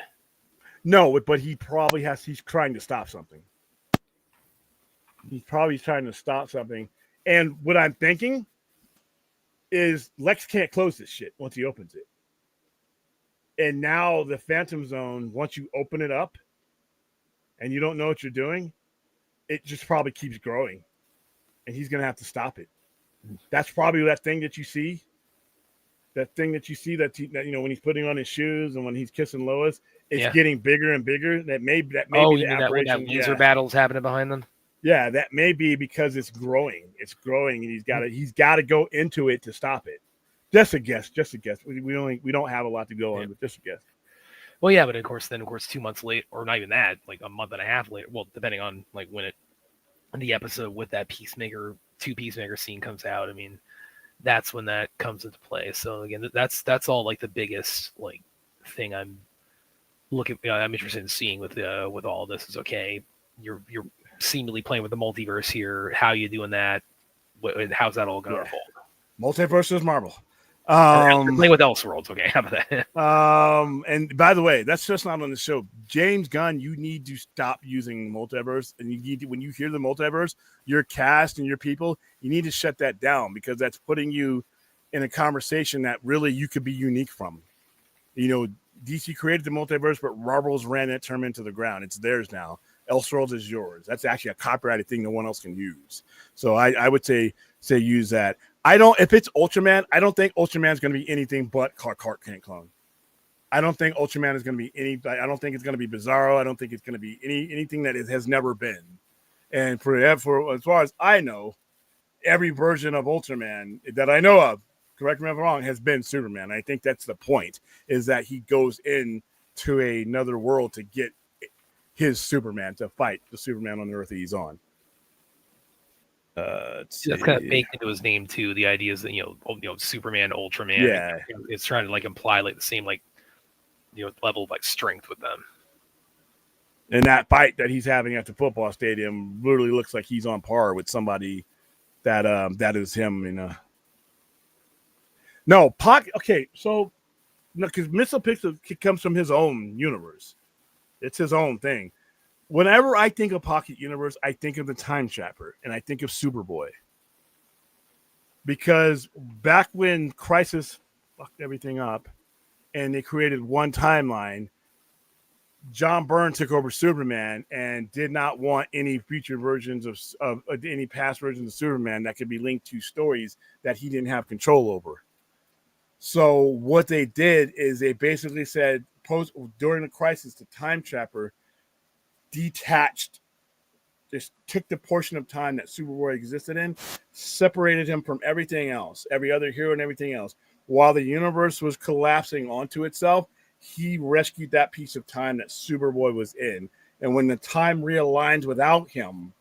No, but he probably has. He's trying to stop something. He's probably trying to stop something. And what I'm thinking is Lex can't close this shit once he opens it. And now the Phantom Zone, once you open it up, and you don't know what you're doing, it just probably keeps growing. And he's going to have to stop it. That's probably that thing that you see. That thing that you see that when he's putting on his shoes and when he's kissing Lois, it's getting bigger and bigger. That may be the apparition. That laser battle's happening behind them? Yeah, that may be because it's growing. It's growing, and he's got to go into it to stop it. Just a guess. Just a guess. We don't have a lot to go on, but just a guess. Well, yeah, but of course, 2 months late, or not even that, like a month and a half later. Well, depending on like when the episode with that two peacemaker scene comes out. I mean, that's when that comes into play. So again, that's all like the biggest like thing I'm interested in seeing with all of this is okay. You're seemingly playing with the multiverse here. How you doing that? How's that all going to unfold? Multiverse is Marvel. Playing with Elseworlds. Okay, how about that? And by the way, that's just not on the show. James Gunn, you need to stop using multiverse, and you need to, when you hear the multiverse, your cast and your people, you need to shut that down because that's putting you in a conversation that really you could be unique from. You know, DC created the multiverse, but Marvel's ran that term into the ground. It's theirs now. Elseworlds is yours. That's actually a copyrighted thing no one else can use. So I would say use that. If it's Ultraman, I don't think Ultraman's going to be anything but Clark Kent clone. I don't think Ultraman is going to be I don't think it's going to be Bizarro. I don't think it's going to be anything that it has never been. And for as far as I know, every version of Ultraman that I know of, correct me if I'm wrong, has been Superman. I think that's the point, is that he goes in to another world to get his Superman to fight the Superman on the Earth that he's on. That's kind of baked into his name too. The idea is that Superman, Ultraman. Yeah, it's trying to like imply like the same like level of like strength with them. And that fight that he's having at the football stadium literally looks like he's on par with somebody that is him. No, Pocket. Okay, so because Missile Pixel comes from his own universe. It's his own thing. Whenever I think of Pocket Universe, I think of the Time Trapper and I think of Superboy. Because back when Crisis fucked everything up and they created one timeline, John Byrne took over Superman and did not want any future versions of any past versions of Superman that could be linked to stories that he didn't have control over. So what they did is they basically said, during the Crisis, the Time Trapper detached, just took the portion of time that Superboy existed in, separated him from everything else, every other hero and everything else. While the universe was collapsing onto itself, he rescued that piece of time that Superboy was in. And when the time realigned without him,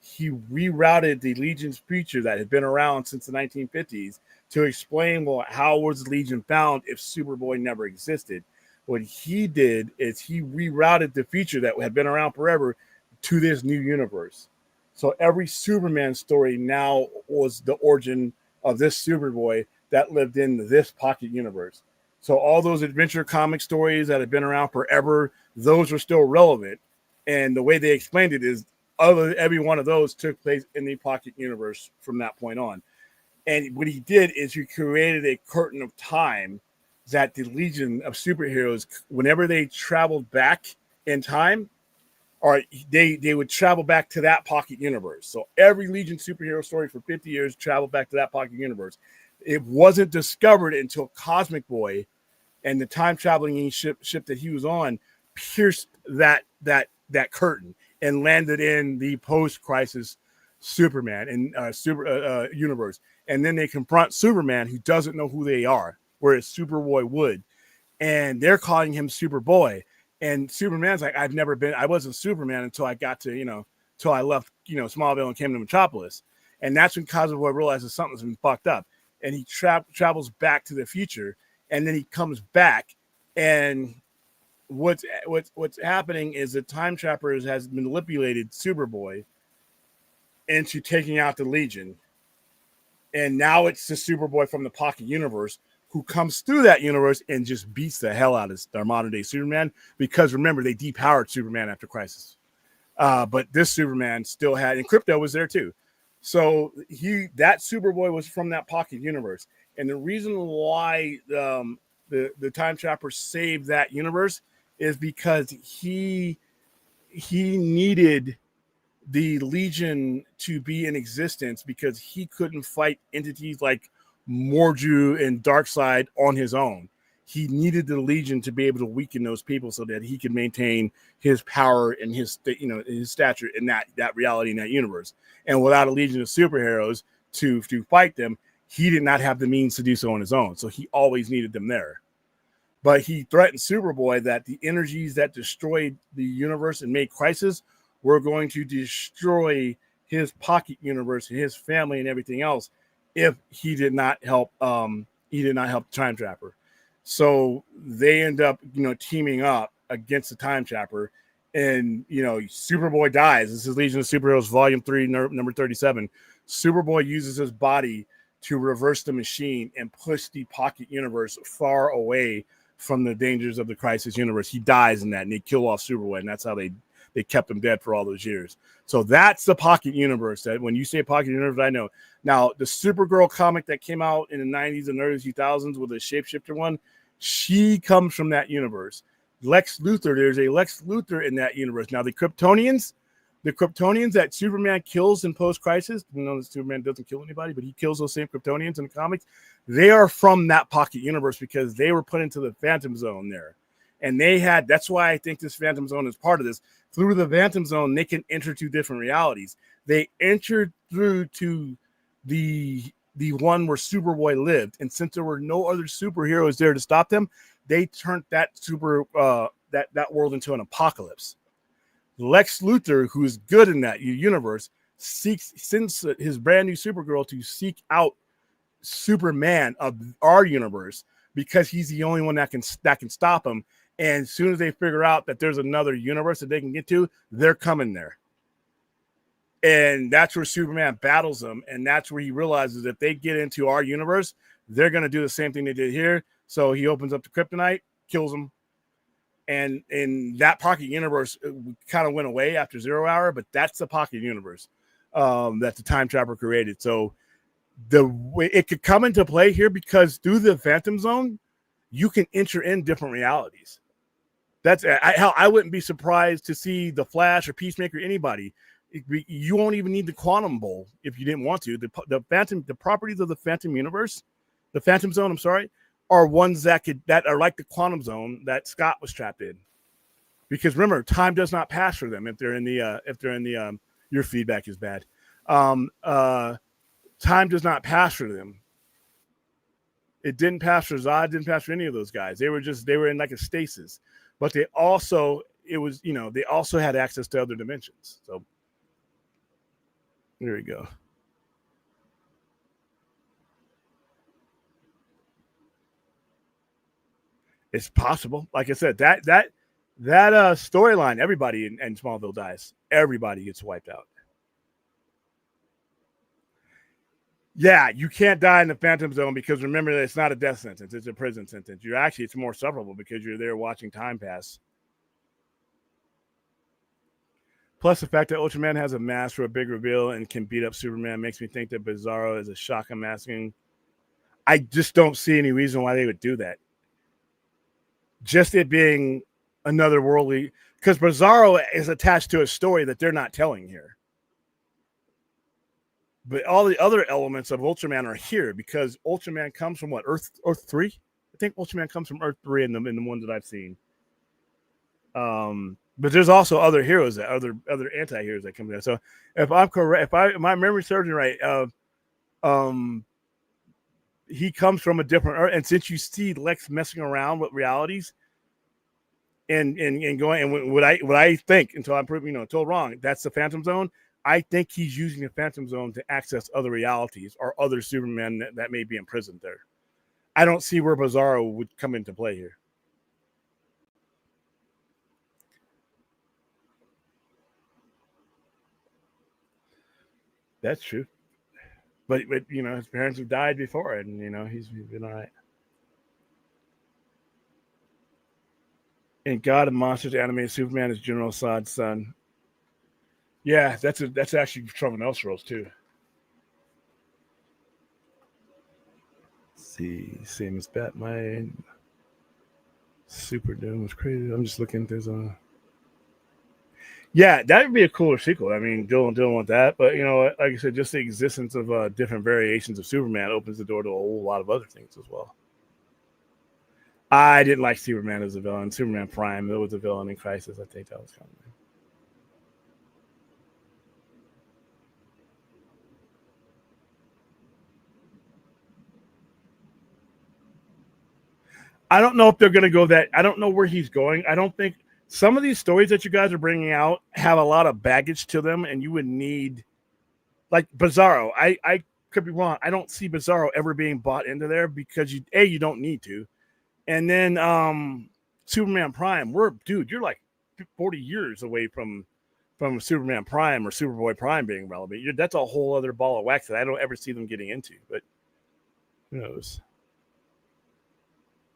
he rerouted the Legion's future that had been around since the 1950s to explain, well, how was the Legion found if Superboy never existed? What he did is he rerouted the future that had been around forever to this new universe. So every Superman story now was the origin of this Superboy that lived in this Pocket Universe. So all those adventure comic stories that have been around forever, those are still relevant. And the way they explained it is every one of those took place in the Pocket Universe from that point on. And what he did is he created a curtain of time that the Legion of superheroes, whenever they traveled back in time, or they would travel back to that Pocket Universe. So every Legion superhero story for 50 years traveled back to that Pocket Universe. It wasn't discovered until Cosmic Boy and the time traveling ship that he was on pierced that curtain and landed in the post-crisis Superman and universe. And then they confront Superman, who doesn't know who they are, whereas Superboy would. And they're calling him Superboy. And Superman's like, I wasn't Superman until I got to, till I left, Smallville and came to Metropolis. And that's when Cosmic Boy realizes something's been fucked up. And he travels back to the future. And then he comes back. And what's happening is the Time Trappers has manipulated Superboy into taking out the Legion. And now it's the Superboy from the Pocket Universe who comes through that universe and just beats the hell out of our modern day Superman. Because remember, they depowered Superman after Crisis. But this Superman still had, and Krypto was there too. So that Superboy was from that Pocket Universe. And the reason why the Time Trapper saved that universe is because he needed the Legion to be in existence because he couldn't fight entities like Morju and Darkseid on his own. He needed the Legion to be able to weaken those people so that he could maintain his power and his stature in that reality, in that universe. And without a Legion of superheroes to fight them, he did not have the means to do so on his own. So he always needed them there. But he threatened Superboy that the energies that destroyed the universe and made Crisis were going to destroy his pocket universe, his family, and everything else if he did not help. He did not help the Time Trapper. So they end up, teaming up against the Time Trapper, and Superboy dies. This is Legion of Superheroes Volume 3, number 37. Superboy uses his body to reverse the machine and push the pocket universe far away from the dangers of the Crisis universe. He dies in that, and they kill off Superboy, and that's how they kept him dead for all those years. So that's the pocket universe. That when you say pocket universe, I know. Now, the Supergirl comic that came out in the 90s and early 2000s with the shapeshifter one, she comes from that universe. Lex Luthor, there's a Lex Luthor in that universe. Now, the Kryptonians that Superman kills in post-Crisis, that Superman doesn't kill anybody, but he kills those same Kryptonians in the comics, they are from that pocket universe because they were put into the Phantom Zone there. And that's why I think this Phantom Zone is part of this. Through the Phantom Zone, they can enter to different realities. They entered through to the one where Superboy lived. And since there were no other superheroes there to stop them, they turned that that world into an apocalypse. Lex Luthor, who's good in that universe, sends his brand new Supergirl to seek out Superman of our universe because he's the only one that can stop him. And as soon as they figure out that there's another universe that they can get to, they're coming there. And that's where Superman battles them. And that's where he realizes if they get into our universe, they're going to do the same thing they did here. So he opens up the kryptonite, kills them. And in that pocket universe, it kind of went away after 0 Hour, but that's the pocket universe that the Time Trapper created. So the way it could come into play here because through the Phantom Zone, you can enter in different realities. I wouldn't be surprised to see the Flash or Peacemaker, anybody. You won't even need the Quantum Bowl if you didn't want to. The properties of the Phantom Universe, the Phantom Zone, I'm sorry, are ones that are like the Quantum Zone that Scott was trapped in. Because remember, time does not pass for them if they're in the your feedback is bad. Time does not pass for them. It didn't pass for Zod, didn't pass for any of those guys. They were in like a stasis. But they also had access to other dimensions. So there we go. It's possible. Like I said, that storyline, everybody in Smallville dies. Everybody gets wiped out. Yeah, you can't die in the Phantom Zone because remember that it's not a death sentence; it's a prison sentence. It's more sufferable because you're there watching time pass. Plus, the fact that Ultraman has a mask for a big reveal and can beat up Superman makes me think that Bizarro is a shock unmasking. I just don't see any reason why they would do that. Just it being another worldly, because Bizarro is attached to a story that they're not telling here. But all the other elements of Ultraman are here because Ultraman comes from what, Earth 3? I think Ultraman comes from Earth 3 in the ones that I've seen. But there's also other heroes, other anti-heroes that come there. So if I'm correct, if my memory serves me right, he comes from a different Earth. And since you see Lex messing around with realities and going, and what I think until I'm proven, told wrong, that's the Phantom Zone. I think he's using the Phantom Zone to access other realities or other Supermen that may be imprisoned there. I don't see where Bizarro would come into play here. That's true. But his parents have died before it, and he's been all right. In God of Monsters animated, Superman is General Zod's son. Yeah, that's actually someone else roles too. Let's see, same as Batman. Super Doom was crazy. I'm just looking. There's a. Yeah, that would be a cooler sequel. I mean, don't want that, but like I said, just the existence of different variations of Superman opens the door to a whole lot of other things as well. I didn't like Superman as a villain. Superman Prime, that was a villain in Crisis. I think that was kind of. I don't know if they're going to go that. I don't know where he's going. I don't think some of these stories that you guys are bringing out have a lot of baggage to them, and you would need like Bizarro. I could be wrong. I don't see Bizarro ever being bought into there because you don't need to, and then Superman Prime. You're like 40 years away from Superman Prime or Superboy Prime being relevant. That's a whole other ball of wax that I don't ever see them getting into. But who knows?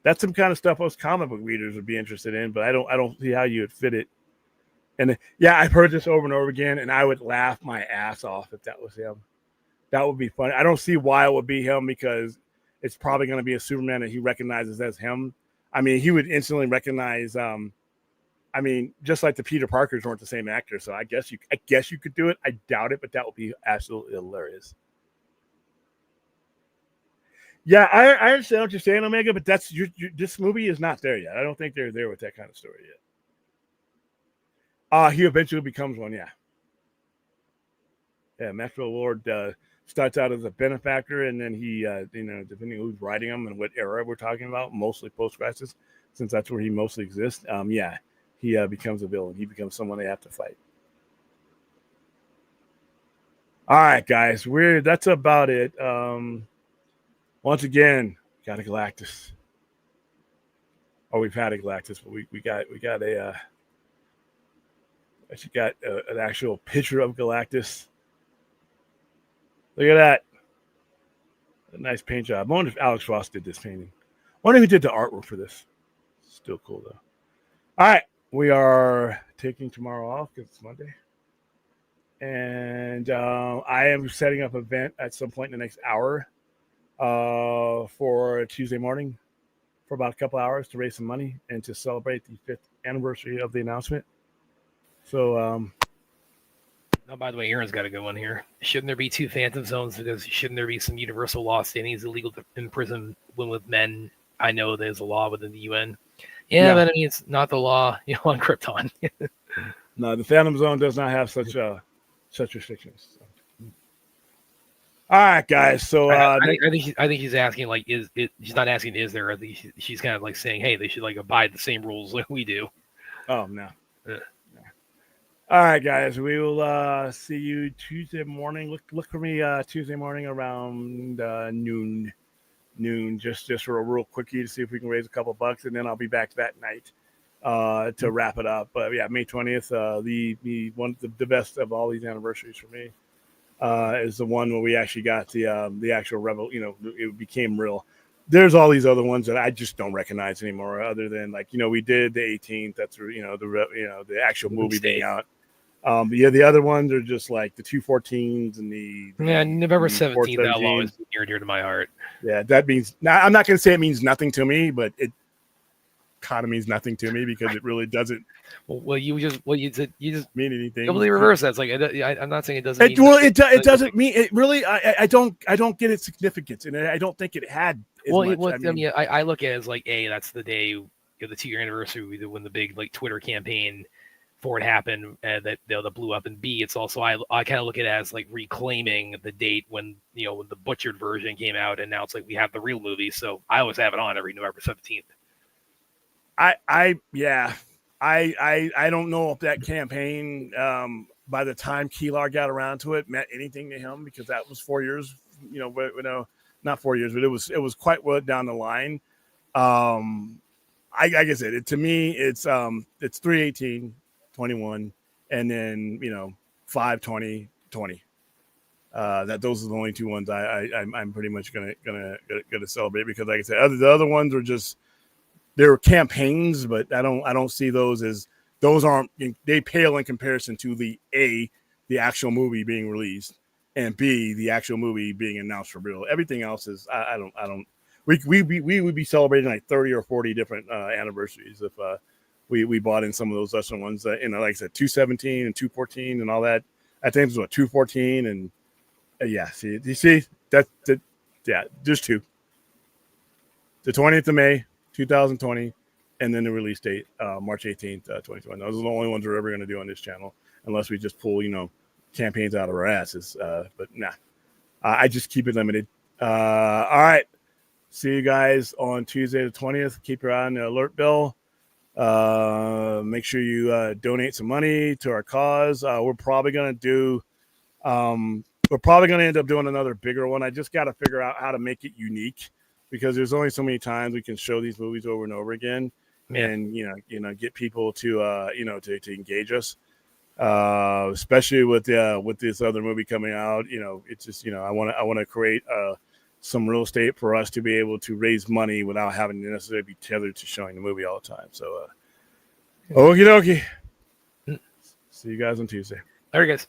That's some kind of stuff most comic book readers would be interested in, but I don't see how you would fit it. And yeah, I've heard this over and over again, and I would laugh my ass off if that was him. That would be funny. I don't see why it would be him because it's probably going to be a Superman that he recognizes as him. I mean, he would instantly recognize. I mean, just like the Peter Parkers weren't the same actor, so I guess you could do it. I doubt it, but that would be absolutely hilarious. Yeah, I understand what you're saying, Omega, but that's this movie is not there yet. I don't think they're there with that kind of story yet. He eventually becomes one, yeah. Yeah, Maxwell Lord starts out as a benefactor, and then he, depending who's writing him and what era we're talking about, mostly post-crisis, since that's where he mostly exists. He becomes a villain. He becomes someone they have to fight. All right, guys, that's about it. Once again, got a Galactus. Oh, we've had a Galactus, but we got an actual picture of Galactus. Look at that. A nice paint job. I wonder if Alex Ross did this painting. I wonder who did the artwork for this. Still cool, though. All right. We are taking tomorrow off because it's Monday. And I am setting up an event at some point in the next hour for Tuesday morning for about a couple hours to raise some money and to celebrate the 5th anniversary of the announcement. So, oh, by the way, Aaron's got a good one here. Shouldn't there be 2 Phantom Zones? Because shouldn't there be some universal law stating it's illegal to imprison women with men? I know there's a law within the UN. Yeah, but I mean, it's not the law, on Krypton. No, the Phantom Zone does not have such restrictions. So. All right, guys. So I think she's asking like, she's not asking is there? I think she's kind of like saying, hey, they should like abide the same rules like we do. Oh no. Yeah. All right, guys. We will see you Tuesday morning. Look for me Tuesday morning around noon. Just for a real quickie to see if we can raise a couple bucks, and then I'll be back that night to wrap it up. But yeah, May 20th, the best of all these anniversaries for me is the one where we actually got the actual rebel. It became real. There's all these other ones that I just don't recognize anymore, other than we did the 18th. That's the actual movie being out. The other ones are just like the 214s and the November 17th. That law is near and dear to my heart. Yeah, that means now. I'm not going to say it means nothing to me, but it kind of means nothing to me because it really doesn't. You just mean anything. Completely reverse that. It's like I'm not saying it doesn't. It doesn't mean it really. I don't get its significance, and I don't think it had. I look at it as like that's the day the 2-year anniversary when the big Twitter campaign for it happened that blew up, and B, it's also I kind of look at it as reclaiming the date when when the butchered version came out, and now it's we have the real movie, so I always have it on every November 17th. I don't know if that campaign by the time Keelar got around to it meant anything to him, because that was 4 years, not 4 years, but it was quite well down the line. Like I said, to me it's 3/18, 21, and then 5/20, 20. That those are the only 2 ones I'm pretty much gonna celebrate, because like I said, the other ones are just they're campaigns, but I don't see those as those aren't, they pale in comparison to the actual movie being released, and B, the actual movie being announced for real. Everything else is I don't. We would be celebrating 30 or 40 different anniversaries if we bought in some of those lesser ones. Like I said, 217 and 214 and all that. I think it was 214 and yeah. See, you see that there's 2. The 20th of May, 2020, and then the release date, March 18th, 2020. Those are the only ones we're ever going to do on this channel, unless we just pull campaigns out of our asses. But nah, I just keep it limited. All right. see you guys on Tuesday the 20th. Keep your eye on the alert bell. Make sure you donate some money to our cause. We're probably going to end up doing another bigger one. I just got to figure out how to make it unique, because there's only so many times we can show these movies over and over again, and get people to to engage us. Especially with this other movie coming out, it's just I want to create some real estate for us to be able to raise money without having to necessarily be tethered to showing the movie all the time. So, okie dokie. See you guys on Tuesday. All right, guys.